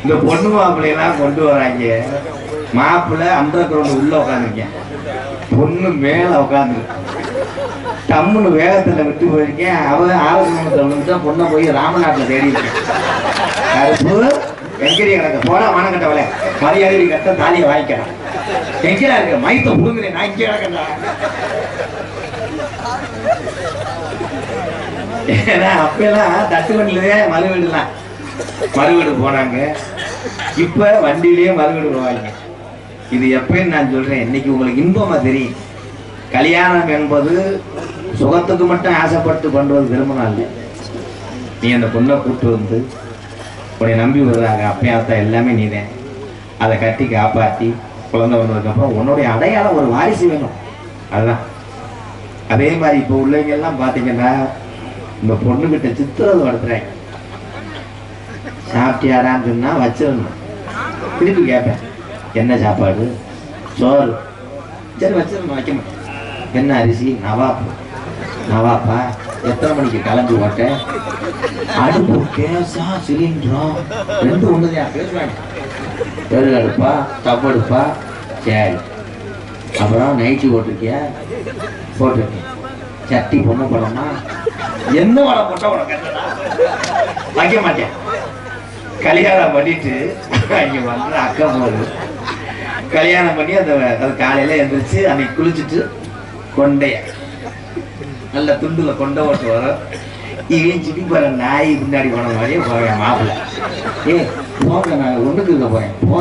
இந்த பொண்ணு மாப்பிள்ளையெல்லாம் கொண்டு வராங்க. மாப்பிள்ளை அண்டர் கிரவுண்ட் உள்ள உட்காந்துருக்கேன், பொண்ணு மேல உட்காந்து டம்முன்னு வேகத்துல விட்டு போயிருக்கேன். அவன் ஆரோக்கியத்தை பொண்ணை போய் ராமநாட்டில் தேடி இருக்கேன். கருப்பு எங்கேயே கிடக்க போடா வணக்கட்டவளே மரியாதை கட்ட தாலியை வாங்கிக்கலாம். எங்கேயா இருக்க மைத்த புடுங்குறேன் நான் இங்கே கிடக்கா. ஏன்னா அப்பெல்லாம் தட்டு வண்டியிலே மறுவீடு போனாங்க. இப்ப வண்டியிலேயே மறுவீடு போவாங்க. இது எப்பன்னு நான் சொல்றேன், இன்னைக்கு உங்களுக்கு இன்பமா தெரியும். கல்யாணம் என்பது சுகத்துக்கு மட்டும் ஆசைப்பட்டு பண்ணுவது விரும்பினா இல்லை. நீ அந்த பொண்ணை கூப்பிட்டு வந்து உன்னை நம்பி வருவாங்க, அப்பையாத்தா எல்லாமே நீதான். அதை கட்டி காப்பாற்றி குழந்தை வந்ததுக்கப்புறம் உன்னுடைய அடையாளம் ஒரு வாரிசு வேணும். அதுதான். அதே மாதிரி இப்போ உள்ளவங்க எல்லாம் பார்த்தீங்கன்னா இந்த பொண்ணுகிட்ட சித்திரது படுத்துறாங்க. சாப்பிட்டியாடான்னு சொன்னா வச்சிடணும். திருப்பி கேட்பேன், என்ன சாப்பாடு? சோறு. சரி வச்சிடணும். வைக்க மாட்டேன். என்ன அரிசி? நவாப்பா. எத்தனை மணிக்கு கிளம்பி ஓட்டேன்? அடுப்பு கேஸா சிலிண்டரா ரெண்டு ஒண்ணுதான் பேசுவாங்க. பெரு அடுப்பா ஸ்டவ் அடுப்பா? சரி. அப்புறம் நைட்டி போட்டிருக்கியா? போட்டிருக்கேன். சட்டி பொண்ணு படமா? என்ன படம் போட்டா உனக்கு வைக்க மாட்டேன். கல்யாணம் பண்ணிட்டு இங்க வந்து அக்கா போகுது. கல்யாணம் பண்ணி அது காலையில எழுந்திரிச்சு அன்னைக்கு குளிச்சுட்டு கொண்டைய நல்ல துண்டுல கொண்டை ஓட்டு வரும். இவன் சிப்பி போற நாய் பின்னாடி போன மாதிரியே போவேன். மாப்பிள்ள போங்க, நான் ஒண்ணுக்கு இருக்க போறேன். போ,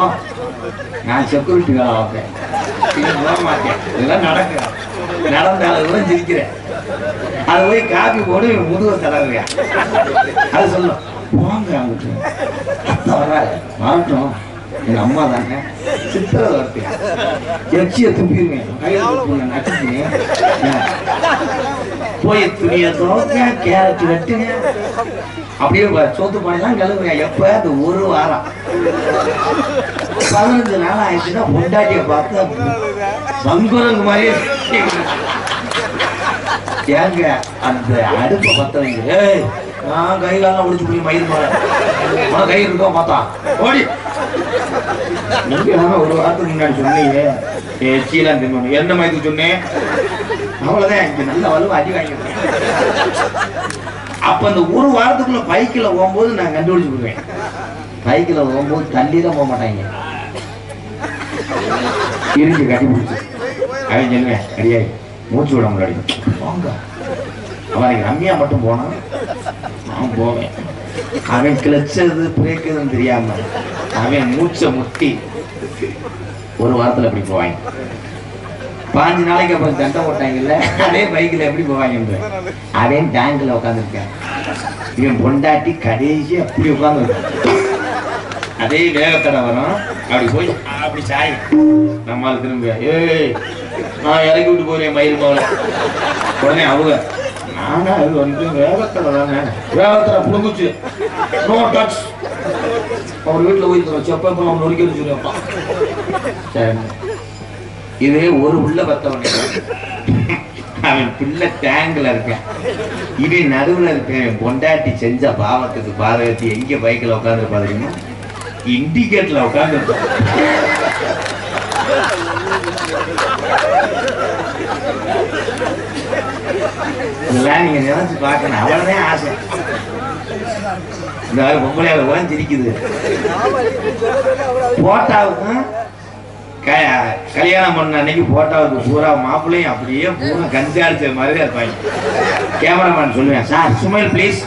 நான் செக்யூரிட்டி வேலை பார்ப்பேன். போக மாட்டேன். இதெல்லாம் நடக்கும். நடந்தாலும் கூட சிரிக்கிறேன். அது போய் காப்பி போடு முதுக தடவையா அது சொல்லும். போங்க அவங்களுக்கு அத்தை வராது மாட்டோம். எங்க அம்மா தானே சித்திரை வரத்தையா எச்சியை துப்பிடுவேன். நச்சுங்க போய் துணியை துவைக்க கேரட் வெட்டுங்க. அப்படியே சோத்து பானைலாம் கழுவுங்க. எப்ப அந்த ஒரு வாரம் 15 நாள் ஆயிடுச்சுன்னா பொண்டாட்டியை பார்த்து பங்குரங்கு மாதிரியே ஏங்க அந்த அடுப்பை பத்த வைங்க. நான் கை காலம் முடிச்சு போய் மயிர் மேல கை இருக்கோ பார்த்தா ஓடி ஒரு வாரத்துக்கு முன்னாடி சொன்னீங்க சீலாம் தின்னு. என்ன மயத்துக்கு சொன்னேன்? அவ்வளவுதான். இங்க நல்ல வலுவ அடி வாங்கிருக்கேன். அப்ப அந்த ஒரு வாரத்துக்குள்ள பைக்கில் போகும்போது நான் கண்டுபிடிச்சு போடுவேன். பைக்கில் போகும்போது தள்ளிதான் போக மாட்டாங்க. இருந்து கட்டி பிடிச்சு அவன் சொல்லுவேன், அடியாய் மூச்சு விட முன்னாடி வாங்க. அவனுக்கு ரம்யா மட்டும் போனான், நான் போவேன். அவன் கிளச்சது பிரேக்குதுன்னு தெரியாம அவன் மூச்சை முட்டி ஒரு வாரத்துல எப்படி போவாங்க. 5 நாளைக்கு அப்புறம் சண்டை போட்டாங்கல்ல, அதே பைக்கில் எப்படி போவாங்க? அவன் டேங்க்ல உட்காந்துருக்கான். இவன் பொண்டாட்டி கடைசி அப்படி உட்காந்துருக்கான். அதே வேகத்தடை வரும். அப்படி போய் அப்படி சாய் நம்மால திரும்ப ஏய் நான் இறக்கி விட்டு போறேன் மயிறு போல உடனே அவங்க நானா அது வந்து வேகத்துல தானே வேகத்துல புடுங்குச்சு நோ டச் அவர் வீட்டுல போய் செப்ப அவன் நொறுக்கி வச்சுருப்பா இது ஒரு உள்ள பத்தவன் அவன் பிள்ளை டேங்க்ல இருக்கேன் இவன் நடுவுல இருக்கேன் பொண்டாட்டி செஞ்ச பாவத்துக்கு பாதகத்தி எங்க பைக்கில் உட்காந்து பாத்தீங்கன்னா இண்டிகேட்ல உட்காந்து இதெல்லாம் நீங்க நினைச்சு பார்க்கணும் அவ்வளவுதான் ஆசை இந்த பொம்பளையால கூட சிரிக்குது போட்டாவுக்கும் கல்யாணம் பண்ண அன்னைக்கு போட்டாவுக்கு பூரா மாப்பிள்ளையும் அப்படியே பூரா கஞ்சி அடிச்ச மாதிரி இருப்பாங்க கேமராமேன் சொல்லுவேன் சார் சுமைல் பிளீஸ்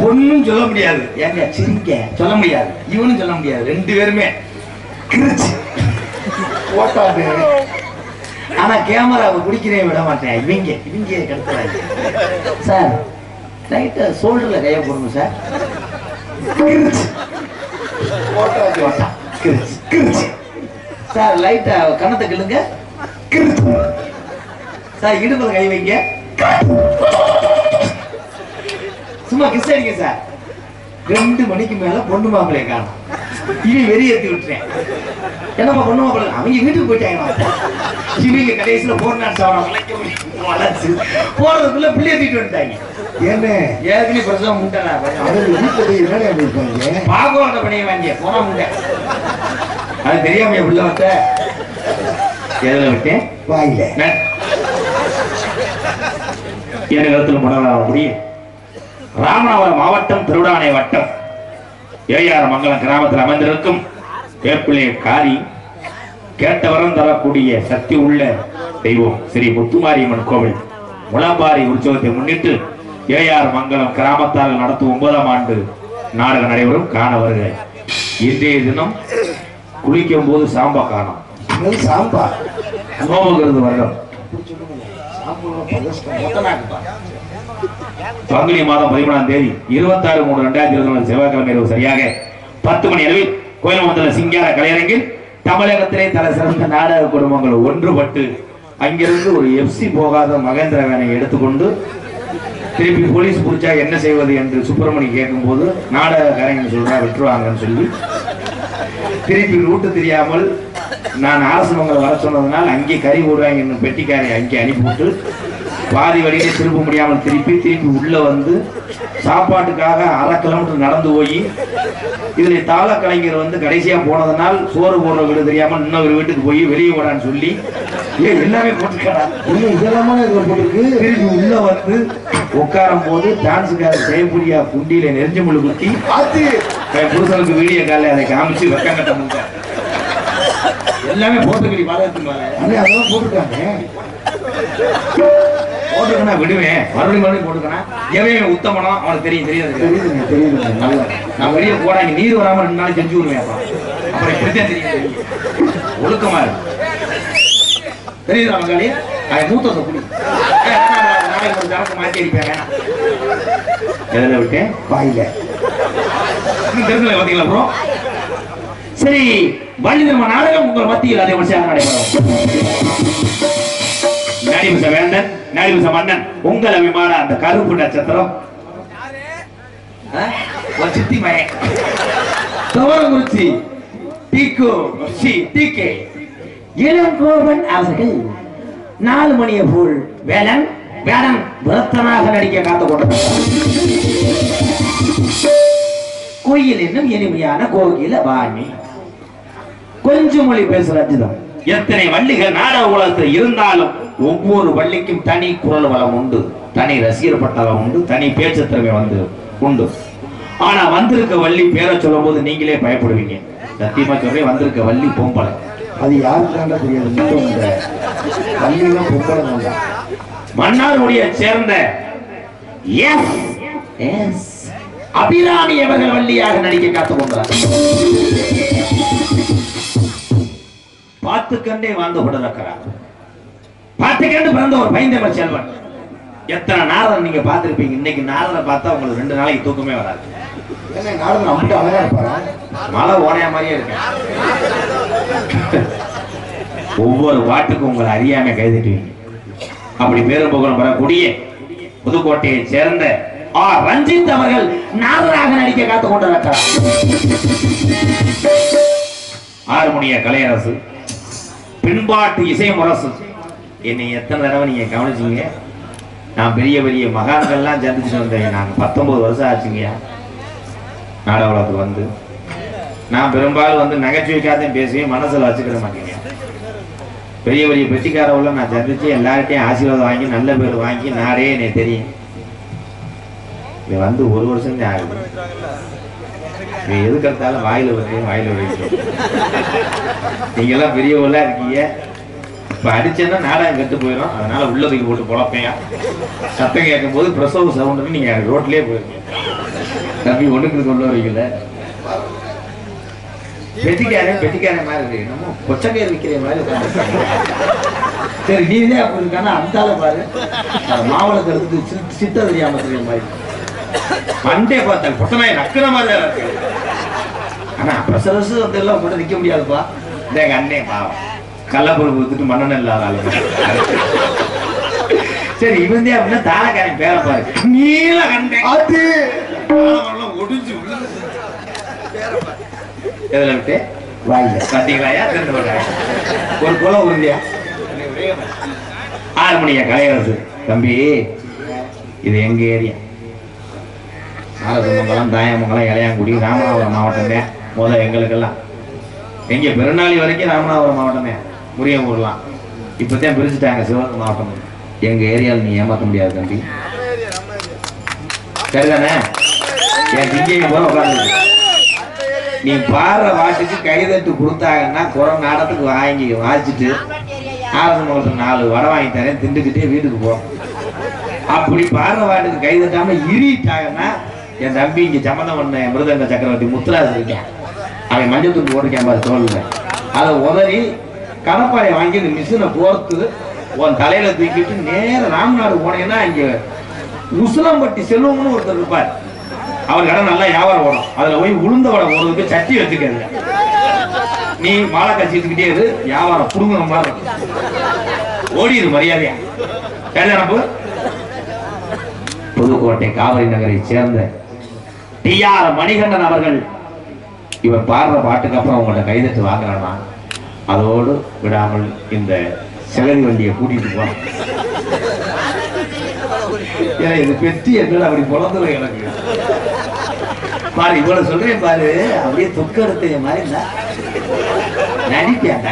ஒன்னும் சொல்ல முடியாது ஏங்க சிரிக்க சொல்ல முடியாது இவனும் சொல்ல முடியாது ரெண்டு பேருமே போட்டாது ஆனா கேமராவை பிடிக்கிறே விட மாட்டேன் இவங்க கடத்துறாங்க சார் லைட்டா ஷோல்டர்ல கைய போடணும் சார் சார் லைட்டா கணத்தை கிள்ளுங்க சார் இடுப்புல கை வைங்க சும்மா கிஸ் அடிங்க சார் 2 மணிக்கு மேல பொண்ணு மாப்பிள்ளைய காணும் இவன் வெறியேற்றி விட்டுறேன் என்னப்பா பொண்ணு மாப்பிள்ளை அவங்க வீட்டுக்கு போயிட்டாங்க இவங்க கடைசியில போர்நாட் வளர்ச்சி போறதுக்குள்ள பிள்ளைய தூக்கிட்டு வந்துட்டாங்க என்ன ஏற்கனவே பிரசவம் முட்டா பாகோட பணியை வாங்கிய போனா முட்டை அது தெரியாம என் பிள்ளை வந்த எதுல விட்டேன் வாயில என் கருத்தில் முடலாம் முடியும் ராமநாதபுரம் மாவட்டம் திருவிடானை வட்டம் ஏஆர் மங்கலம் கிராமத்தில் அமைந்திருக்கும் வேப்பிள்ளை காரி கேட்டவரம் தரக்கூடிய சக்தி உள்ள தெய்வம் ஸ்ரீ முத்துமாரியம்மன் கோவில் முளம்பாரி உற்சவத்தை முன்னிட்டு ஏஆர் மங்கலம் கிராமத்தால் நடத்தும் 9ஆம் ஆண்டு நாடகம் நடைபெறும் காண வருக. இன்றைய தினம் குளிக்கும் போது சாம்பா காணும் சாம்பா நோவுகிறது வருடம் பங்குனி மாதம் 11ஆம் தேதி 26/3/2024 செவ்வாய்க்கிழமை இரவு சரியாக 10 மணி அளவில் கோயில்மந்தல சிங்கார கலையரங்கில் தமிழகத்திலே தலை சிறந்த நாடக குடும்பங்கள் ஒன்றுபட்டு அங்கிருந்து ஒரு எஃப்சி போகாத மகேந்திர வேனை எடுத்துக்கொண்டு திருப்பி போலீஸ் பிடிச்சா என்ன செய்வது என்று சுப்பிரமணி கேட்கும் போது நாடக கலைஞர் சொல்றா விட்டுருவாங்கன்னு சொல்லி திருப்பி ரூட்டு தெரியாமல் நான் அரசமங்கலம் வர சொன்னதுனால் அங்கே கறி போடுவாங்க பெட்டிக்காரை அங்கே அனுப்பிவிட்டு பாதி வழியிலே திரும்ப முடியாமல் திருப்பி உள்ள வந்து சாப்பாட்டுக்காக 1/2 கிலோமீட்டர் நடந்து போய் இதுல தாள கலைஞர் வந்து கடைசியா போனதுனால் சோறு போடுற வீடு தெரியாமல் இன்னொரு வீட்டுக்கு போய் வெளியே போடான்னு சொல்லி எல்லாமே போட்டுக்கடா இதெல்லாமே போட்டுருக்கு. திருப்பி உள்ள வந்து உட்காரும் போது டான்ஸுக்கார ஜெயபுரியா குண்டியில நெறிஞ்சு முள்ளு குத்தி புருஷனுக்கு வீடியோ கால அதை காமிச்சு வெக்கங்கட்ட முங்க எல்லாமே போட்டுக்கடி பாதகத்துக்கு அதெல்லாம் போட்டுருக்காங்க. போட்டுக்கணும் விடுவேன் மறுபடியும் போட்டுக்கணும் எவன் உத்தமனம் அவனுக்கு தெரியாது தெரியுதுங்க நான் வெளியே போடாங்க நீர் வராம 2 நாள் செஞ்சு விடுவேன் அப்புறம் இப்படித்தான் தெரியும் ஒழுக்கமா இருக்கு தெரியுது நமக்காளி அவன் மூத்தத்தை குடி நாளைக்கு ஒரு தரத்தை மாற்றி அடிப்பேன் எதில் விட்டேன் வாயில தெரிஞ்சல பார்த்தீங்களா ப்ரோ சரி வள்ளி திரும்ப நாடகம் உங்கள் மத்தியில் அதே வருஷம் நடைபெறும் நடிபுச வேந்தன் நடிபுச மன்னன் உங்கள் அபிமான அந்த கருப்பு நட்சத்திரம் சித்தி மய தவறங்குறிச்சி டிகே இளங்கோவன் அவர்கள் 4 மணியை போல் வேடன் விரத்தனாக நடிக்க காத்து கொண்டிருக்கிறார். கோயில் என்னும் இனிமையான கோகில வாணி கொஞ்சம் மொழி பேசுற அஜிதம் எத்தனை வள்ளிகள் நாடக உலகத்தில் இருந்தாலும் ஒவ்வொரு வள்ளிக்கும் தனி குரல் வளம் உண்டு, தனி ரசிகர் பட்டாளம் உண்டு, தனி பேச்சு திறமை வந்து உண்டு. ஆனா வந்திருக்க வள்ளி பேரை சொல்லும் போது நீங்களே பயப்படுவீங்க. சத்தியமா சொல்றேன், வந்திருக்க வள்ளி பொம்பளை. அது யாருக்காண்டா தெரியாது. மன்னாருடைய சேர்ந்த அபிராமி அவர்கள் வள்ளியாக நடிக்க காத்துக் கொண்டார். பார்த்துக்கண்டே வாழ்ந்து கொண்டிருக்கிறார். பார்த்துக்கண்டு பிறந்த ஒரு பைந்தமிழ் செல்வன். எத்தனை நாரதன் நீங்க பார்த்திருப்பீங்க. இன்னைக்கு நாரதனை பார்த்தா உங்களுக்கு 2 நாளைக்கு தூக்கமே வராது. என்ன நாடகம் அம்பிட்டு அழகா இருப்பாரா? மழை ஓனையா மாதிரியே இருக்கு. ஒவ்வொரு வாட்டுக்கும் உங்களை அறியாம கைதட்டுவீங்க. அப்படி பேரும் புகழும் பெறக்கூடிய புதுக்கோட்டையை சேர்ந்த ரஞ்சித் அவர்கள் நாடராக நடிக்க காத்து கொண்டிருக்கிறார். ஆறுமணிய கலையரசு, பின்பாட்டு இசை முரசு. என்னை எத்தனை தடவை நீங்க கவனிச்சீங்க? நான் பெரிய பெரிய மகான்கள்லாம் சந்திச்சு வந்தேன். நாங்கள் 19 வருஷம் ஆச்சுங்க நாடக உலகத்துக்கு வந்து. நான் பெரும்பாலும் வந்து நகைச்சுவைக்காத்தையும் பேசுவேன், மனசில் வச்சுக்கிட மாட்டேங்க. பெரிய பெரிய பெட்டிக்காரவுள்ள நான் சந்திச்சு எல்லார்ட்டையும் ஆசீர்வாதம் வாங்கி நல்ல பேர் வாங்கி நாடே எனக்கு தெரியும். இது வந்து 1 வருஷம் தான் ஆகுது. இது எதுக்கு எடுத்தாலும் வாயில வைக்கும். நீங்க எல்லாம் பெரியவங்களா இருக்கீங்க. இப்ப அடிச்சேன்னா நாடகம் கெட்டு போயிடும். அதனால உள்ள தூக்கி போட்டு பொழப்பேன். சத்தம் கேட்கும் போது பிரசவ சவுண்டு நீங்க ரோட்லயே போயிருக்கீங்க. தம்பி ஒண்ணுக்கு கொண்டு வரீங்கல்ல. பெட்டிக்காரன் மாதிரி இருக்கு. நம்ம கொச்சக்கயிறு விற்கிற மாதிரி. சரி நீதே அப்படி இருக்கானா அந்தால பாரு. மாவளத்தை எடுத்து சித்த தெரியாம தெரியுற மாதிரி மண்டே பார்த்தா பொட்டனாய் நக்கிற மாதிரி இருக்கு. ஆனா பிரசவசு வந்து எல்லாம் கூட நிக்க முடியாதுப்பா. எங்க அண்ணே பாவம் கள்ளப்பொருள் கொடுத்துட்டு மண்ணெண்ணெய் இல்லாத ஆளு. சரி இவந்தே அப்படின்னா தாளக்காரன் பேர பாரு. நீல கண்டேன் அது ஒடிஞ்சு எதுல விட்டு வாயில பாத்தீங்களா? திறந்து போட்டாங்க. ஒரு குளம் உறுதியா. ஆறுமணிய கலையரசு தம்பி, இது எங்க ஏரியா. நாரசமங்கலம், தாயமங்கலம், இளையாங்குடி, ராமநாதபுரம் மாவட்டம் தான். முதல் எங்களுக்கெல்லாம் எங்க பெருநாளி வரைக்கும் ராமநாதபுரம் மாவட்டம் தான். முரியம்பூர்லாம் இப்பதான் பிரிச்சுட்டாங்க சிவகங்கை மாவட்டம். எங்க ஏரியாவில் நீ ஏமாற்ற முடியாது தம்பி. சரிதானே? என் திங்க போல உட்காந்து நீ பாடுற வாட்டுக்கு கைதட்டு கொடுத்தாங்கன்னா குறை நாடத்துக்கு வாங்கி வாசிச்சுட்டு ஆரம்பத்தில் 4 வடை வாங்கி தரேன் திண்டுக்கிட்டே வீட்டுக்கு போ. அப்படி பாடுற வாட்டுக்கு கைதட்டாம இறிட்டாங்கன்னா என் தம்பி இங்க சம்மந்தம் பண்ண மிருதங்க சக்கரவர்த்தி முத்துராஜ் இருக்கேன். அவன் மஞ்சள் தூக்கு போட்டிருக்கேன் பாரு தோல்ல. அதை உதறி கடப்பாறையை வாங்கி இந்த மிஷினை போர்த்து உன் தலையில தூக்கிட்டு நேர ராம்நாடு போனேன்னா இங்க உசிலம்பட்டி செல்வம்னு ஒருத்தர் இருப்பார். அவர் கடை நல்லா வியாபாரம் ஓடும். அதுல போய் உளுந்த வடை போடுறதுக்கு சட்டி வச்சுக்கிறது. நீ மாலை கட்சிக்கிட்டே இரு, வியாபாரம் புடுங்குற மாதிரி ஓடிடு மரியாதையா. சரிதானப்பு? புதுக்கோட்டை காவிரி நகரை சேர்ந்த டி.ஆர். மணிகண்டன் அவர்கள் இவர் பாடுற பாட்டுக்கு அப்புறம் உங்கள்ட்ட கைதட்டு வாங்குறானா அதோடு விடாமல் இந்த செலரி வண்டியை கூட்டிட்டு போறோம். இது பெட்டி என்ன அப்படி பொழந்துல எனக்கு பாரு. இவ்வளவு சொல்றேன் பாரு. அப்படியே தொக்கெடுத்த மாதிரி நடிப்பேன்.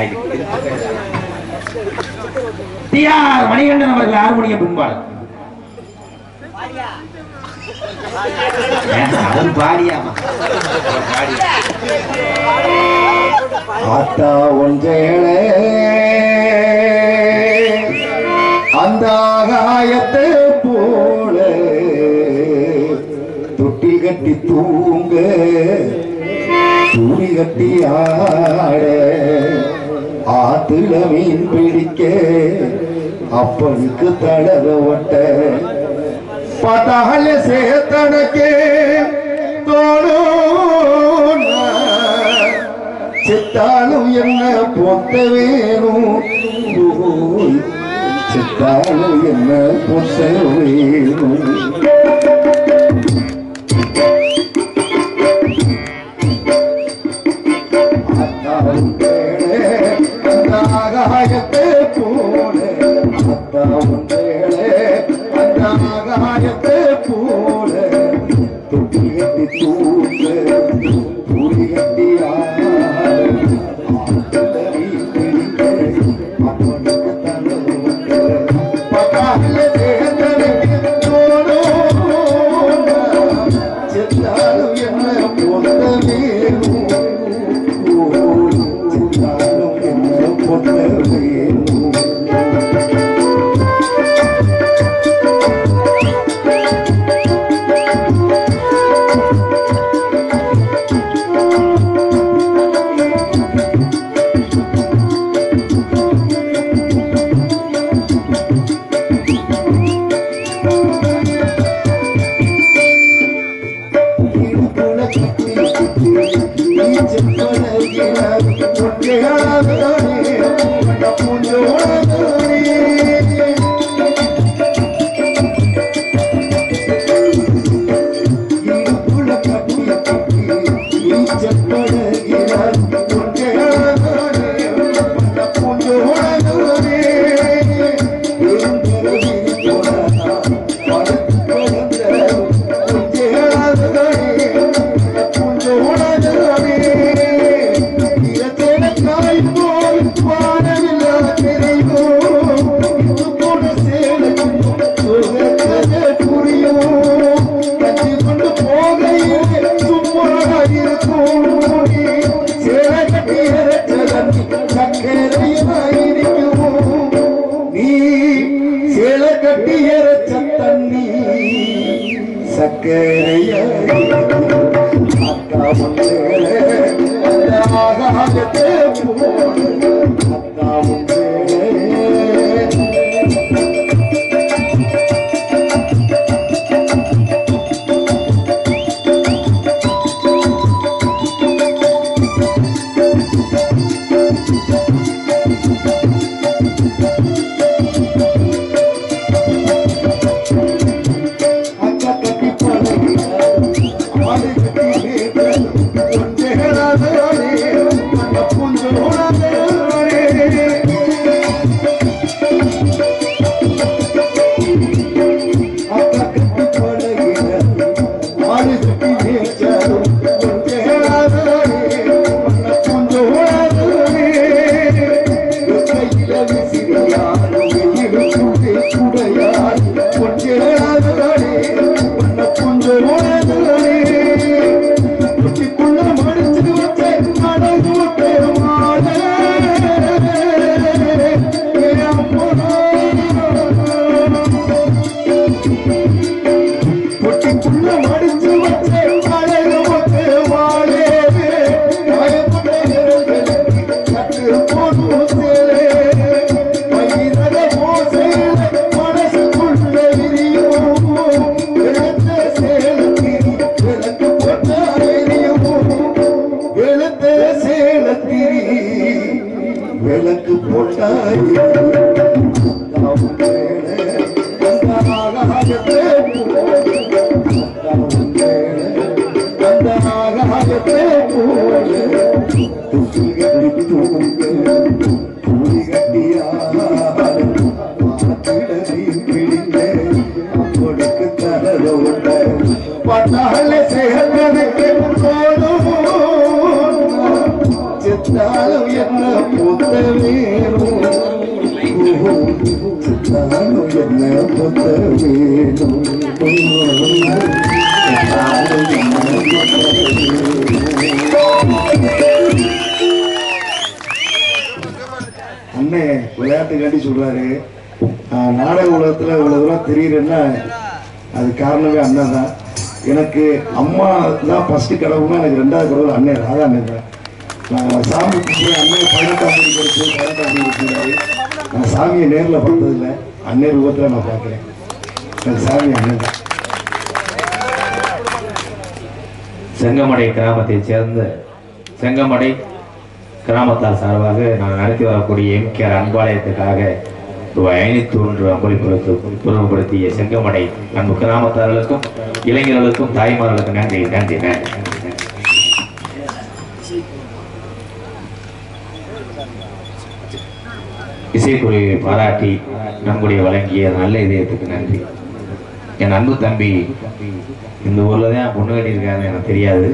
டி.ஆர். மணிகண்டன் அவர்கள் ஆறுமணிய பின்பாடு அவர் பாடியாமா ஆத்தா ஒன்றேளே அந்த ஆகாயத்தை போல தொட்டி கட்டி தூங்க தூரி கட்டி ஆட ஆத்துல மீன் பிடிக்க அப்பனுக்கு தடவ ஒட்ட பார்த்தாலே சேத்தனக்கே தோணும் சித்தாலும் என்ன பொத்த வேணும் சித்தாலும் என்ன பொத்த வேணும் அந்த ஆகாயத்தை போல அத்தாவும் அந்த ஆகாயத்தை போல தொட்டி கட்டி தூங்க தூரி கட்டி சித்தாலும் என்ன பொத்த வேணும் சித்தாலும் என்ன பொத்த வேணும் அக்கறையா அக்கா வந்து ஆகாயத்தை அக்கா வந்து விளக்கு போட்டாய் பட்டாள சேர்ந்ததுக்கு சித்தாலும் என்ன புத்த வேணும் சித்தாலும் என்ன புத்த வேணும் அண்ணே விளையாட்டுக்காண்டி சொல்றாரு நாடக உலகத்துல இவ்வளவு தூரம் தெரியுதுன்னா அது காரணமே அண்ணன் தான். எனக்கு அம்மா தான் ஃபர்ஸ்ட் கடவுள்னா எனக்கு ரெண்டாவது கடவுள் அண்ணன் ராதா அண்ணன் தான். நான் சாமி கும்பிட்டு அண்ணன் 18ஆம் மணி கொடுத்து 18ஆம் மணி கொடுத்துருந்தாரு. நான் சாமியை நேரில் பார்த்ததில்லை, அண்ணன் ரூபத்தில் நான் பார்க்குறேன். எனக்கு சாமி அண்ணன் தான். செங்கமடை கிராமத்தைச் சேர்ந்த செங்கமடை கிராமத்தார் சார்பாக நான் நடத்தி வரக்கூடிய எம்கேஆர் அன்பாலயத்துக்காக ரூபாய் 501 அம்பளிப்படுத்தி பொருள்படுத்திய செங்கமடை அன்பு கிராமத்தார்களுக்கும் இளைஞர்களுக்கும் தாய்மார்களுக்கும் நன்றி நன்றி நன்றி. இசைக்குழுவை பாராட்டி நம்முடைய வழங்கிய நல்ல இதயத்துக்கு நன்றி. என் அன்பு தம்பி இந்த ஊர்ல தான் பொண்ணு கட்டியிருக்காங்க, எனக்கு தெரியாது.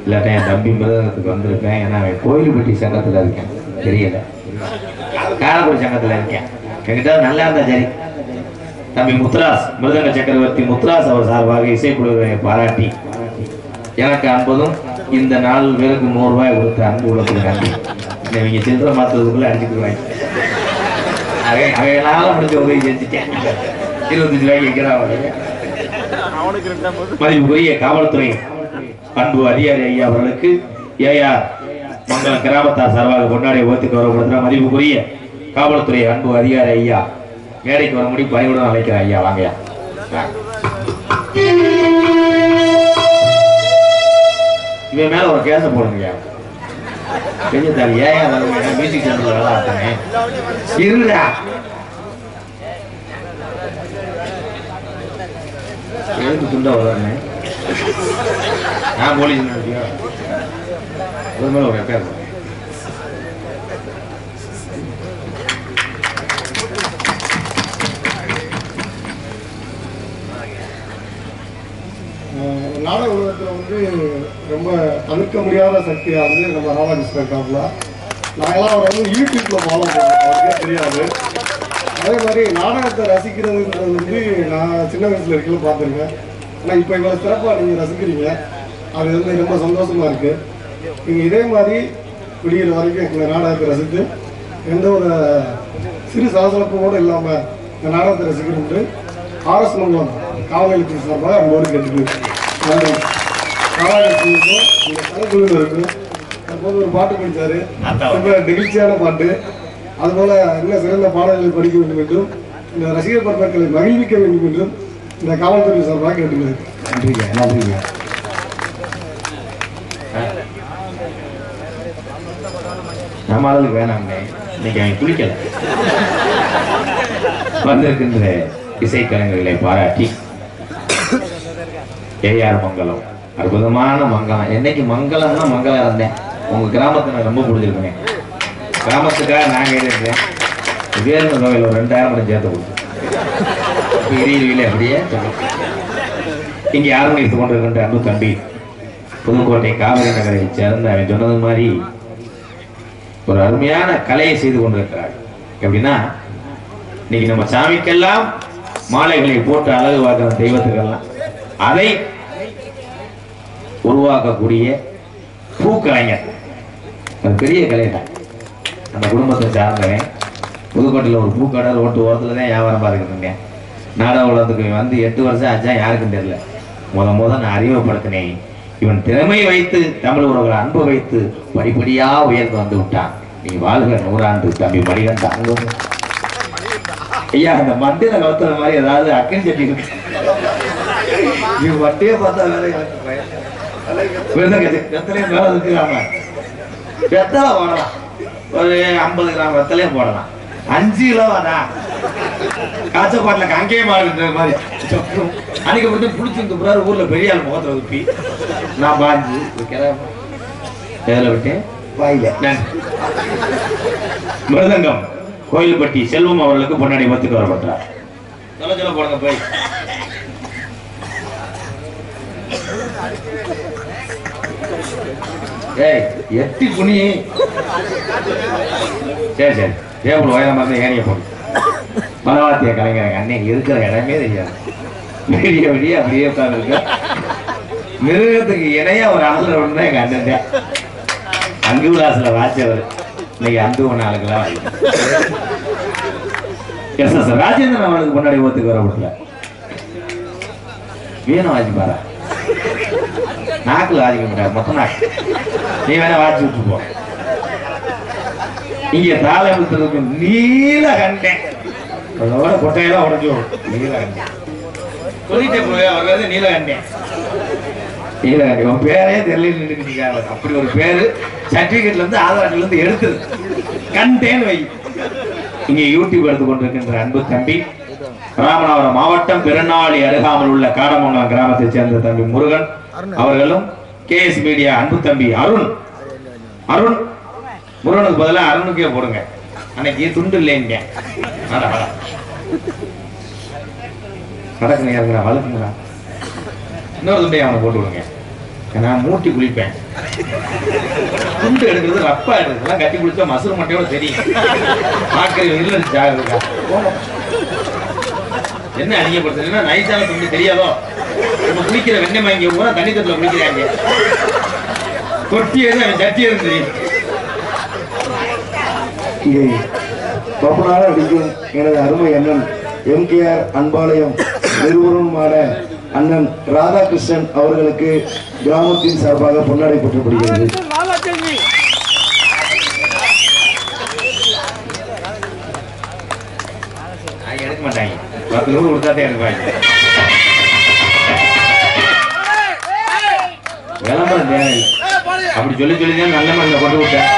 இல்லாட்டா என் தம்பி மிருதங்கத்துக்கு வந்திருக்கேன். ஏன்னா அவன் கோயில்பட்டி சங்கத்தில் இருக்கேன், தெரியல. காரக்குடி சங்கத்தில் இருக்கேன். என்கிட்ட நல்லா இருந்தா சரி. தம்பி முத்துராஸ் மிருதங்க சக்கரவர்த்தி முத்துராஸ் அவர் சார்பாக இசைக்குழுவை பாராட்டி எனக்கு 50 இந்த 4 பேருக்கு 100 ரூபாய் கொடுத்த அன்பு உள்ளத்துக்கு நன்றி. இவங்க சில்லறை மாத்துறதுக்குள்ள அடிச்சுக்குவாங்க. அவையெல்லாம் முடிஞ்ச உதவி செஞ்சுட்டேன். 25 ரூபாய்க்கு வைக்கிறாங்க. மதிப்புக்குரிய காவல்துறை அன்பு அதிகாரி ஐயா அவர்களுக்கு ஏஆர் மங்கலம் கிராமத்தார் சார்பாக கொண்டாடிய ஓத்துக்கு கௌரவப்படுத்துற மதிப்புக்குரிய காவல்துறை அன்பு அதிகாரி ஐயா மேடைக்கு வர முடி பணிவுடன் அழைக்கிறேன். ஐயா வாங்கயா. இவன் மேல ஒரு கேச போடுங்க. பெரிய தாலி ஏன் மியூசிக் சென்டர்ல வேலை ஆட்டேன் இருடா. எழுந்து துண்டா வர்றேன். நான் போலீஸ் அது மேல ஒரு பேர் நாடக உலகத்தில் ரொம்ப தவிர்க்க முடியாத சக்தியாக நம்ம ராதாகிருஷ்ணன் இருக்காப்புல. நாங்களாம் அவரை யூடியூப்ல ஃபாலோ பண்ணுறோம், அவருக்கே தெரியாது. அதே மாதிரி நாடகத்தை ரசிக்கிறதுன்றது நான் சின்ன வயசுல இருக்கையில பார்த்துருக்கேன். ஆனால் இப்போ இவ்வளோ சிறப்பாக நீங்கள் ரசிக்கிறீங்க, அது ரொம்ப சந்தோஷமா இருக்கு. நீங்கள் இதே மாதிரி விடிகிற வரைக்கும் இந்த நாடகத்தை ரசித்து எந்த ஒரு சிறு சலசலப்பு கூட இல்லாமல் இந்த நாடகத்தை ரசிக்கணும்னு ஆர்எஸ் மங்கலம் காவல்துறை சார்பாக அன்போடு கேட்டுக்கிறேன். நன்றி. காவல்துறைக்கும் இந்த கலைக்குழுவினருக்கும் தற்போது ஒரு பாட்டு படித்தாரு, ரொம்ப நெகிழ்ச்சியான பாட்டு. அதுபோல இன்னும் சிறந்த பாடல்களை படிக்க வேண்டும் என்றும் இந்த ரசிகர் பெருமக்களை மகிழ்விக்க வேண்டும் என்றும் இந்த காவல்துறை சார்பாக கேட்டுக்கிறேன். நன்றிங்க, நன்றிங்க. நம்ம ஆளுக்கு வேணாம்னே, இன்னைக்கு அவன் குளிக்கல. வந்திருக்கின்ற இசைக்கலைஞர்களை பாராட்டி ஏஆர் மங்கலம், அற்புதமான மங்கலம். என்னைக்கு மங்கலம்னா மங்கலம் இருந்தேன். உங்க கிராமத்தை நான் ரொம்ப பிடிச்சிருக்கேன். கிராமத்துக்காக நான் கேட்டுருக்கேன். வேறு தொகையில் ஒரு 2000 சேர்த்து கொடுத்து இடையில அப்படியே இங்கே ஆரம்பித்து கொண்டிருக்கின்ற அன்பு தம்பி புதுக்கோட்டை காவிரி நகரை சேர்ந்து அவன் சொன்னது மாதிரி ஒரு அருமையான கலையை செய்து கொண்டிருக்கிறார். எப்படின்னா இன்னைக்கு நம்ம சாமிக்கெல்லாம் மாலைகளை போட்டு அழகு பார்க்கிற தெய்வத்துக்கெல்லாம் அதை உருவாக்கக்கூடிய பூக்கலைஞர். அது பெரிய கலை தான். அந்த குடும்பத்தை சார்ந்தவன் புதுக்கோட்டையில் ஒரு பூக்கடை ரோட்டு ஓரத்தில் தான் வியாபாரம் பார்க்குறேங்க. நாடக உலகத்துக்கு வந்து 8 வருஷம் ஆச்சா யாருக்கும் தெரியல. நான் அறிமுகப்படுத்தினேன். இவன் திறமை வைத்து தமிழ் உறவுகளை அன்பு வைத்து படிப்படியா உயர்ந்து வந்து விட்டான். நீ வாழ்க 100 ஆண்டு தம்பி மணிகண்ட அங்க ஐயா. அந்த மண்டியில கவுத்துற மாதிரி ஏதாவது அக்கன் செட்டி இருக்கு. வட்டியே பார்த்தா வேலை மேல இருக்கிறாங்க. வெத்தலை போடலாம், ஒரு 50 கிராம் வெத்தலையும் போடலாம். 5 கிலோ வாடா காய்ச்சப்பாட்டில் அங்கேயே மாறுகின்ற மாதிரி அன்னைக்கு மட்டும் பிடிச்சிருந்து போறாரு. ஊர்ல பெரிய ஆள் முகத்தை உப்பி நான் பாஞ்சு வேலை விட்டேன் வாயில. மிருதங்கம் கோயில்பட்டி செல்வம் அவர்களுக்கு பொன்னாடி மத்துக்கு வரப்பட்டார். சொல்ல போடுங்க போய். ஏய் எட்டி புனி. சரி சரி டேபிள் உயரமா இருந்தா ஏனிய போடு. பரவாத்திய கலைஞர் அன்னைக்கு இருக்கிற இடமே தெரியாது. வெளிய வெளியே அப்படியே உட்கார்ந்து மிருகத்துக்கு இணையா ஒரு ஆளுநர் ஒன்று எங்க அண்ணன் தான். அங்கு விலாசில் வாச்சவர். இன்னைக்கு அன்பு ஒன்று ஆளுக்கெல்லாம் எஸ் ராஜேந்திரன் அவனுக்கு முன்னாடி ஓத்துக்கு வர விடல. வீணம் வாசி பாரு. நாக்குல வாசிக்க முடியாது, மொத்தம் நாக்கு. நீ வேணா வாசி விட்டு போ. இங்க தாளத்துக்கு நீல கண்டேன். அதோட கொட்டையெல்லாம் உடஞ்சு நீல கண்டேன் சொல்லிட்டே போய் அவர் வந்து நீல கண்டேன். நீலகண்டி உன் பேரே தெரியல. அப்படி ஒரு பேரு சர்டிபிகேட்ல இருந்து ஆதார் அட்டையில இருந்து எடுத்தது கண்டேன்னு வை. இங்கே யூடியூப் எடுத்து கொண்டிருக்கின்ற அன்பு தம்பி ராமநாதபுரம் மாவட்டம் பெருநாளி அருகாமல் உள்ள காடமங்கலம் கிராமத்தை சேர்ந்த தம்பி முருகன் அவர்களும் கேஎஸ் மீடியா அன்பு தம்பி அருண். முருகனுக்கு பதிலாக அருணுக்கே போடுங்க. அன்னைக்கு துண்டு இல்லைங்க. நடக்குங்க வளர்க்குங்களா. இன்னொரு துண்டையை அவனை போட்டு விடுங்க. நான் மூட்டி குளிப்பேன். துண்டு எடுக்கிறது ரப்பா எடுக்கிறதுலாம் கட்டி குளிச்சா மசூர் மட்டையோட தெரியும். என்ன அணியப்படுத்துறீங்கன்னா நைசான துண்டு தெரியாதோ. நம்ம குளிக்கிற வெண்ணெய் வாங்கி பூரா தண்ணி தட்டுல குளிக்கிறாங்க. தொட்டியது அவன் சட்டியது தெரியும். இங்கே பப்புனால அடிக்கும் எனது அருமை அண்ணன் எம்கேஆர் அன்பாலயம் நிறுவனமான அண்ணன் ராதாகிருஷ்ணன் அவர்களுக்கு கிராமத்தின் சார்பாக பொன்னாடை போற்றப்படுகிறது. எடுக்க மாட்டாங்க. 10 ரூபா கொடுத்தாதே எடுப்பாங்க. விளம்பரம் தேவை. அப்படி சொல்லி சொல்லிதான் நல்ல மண்ணில் கொண்டு விட்டேன்.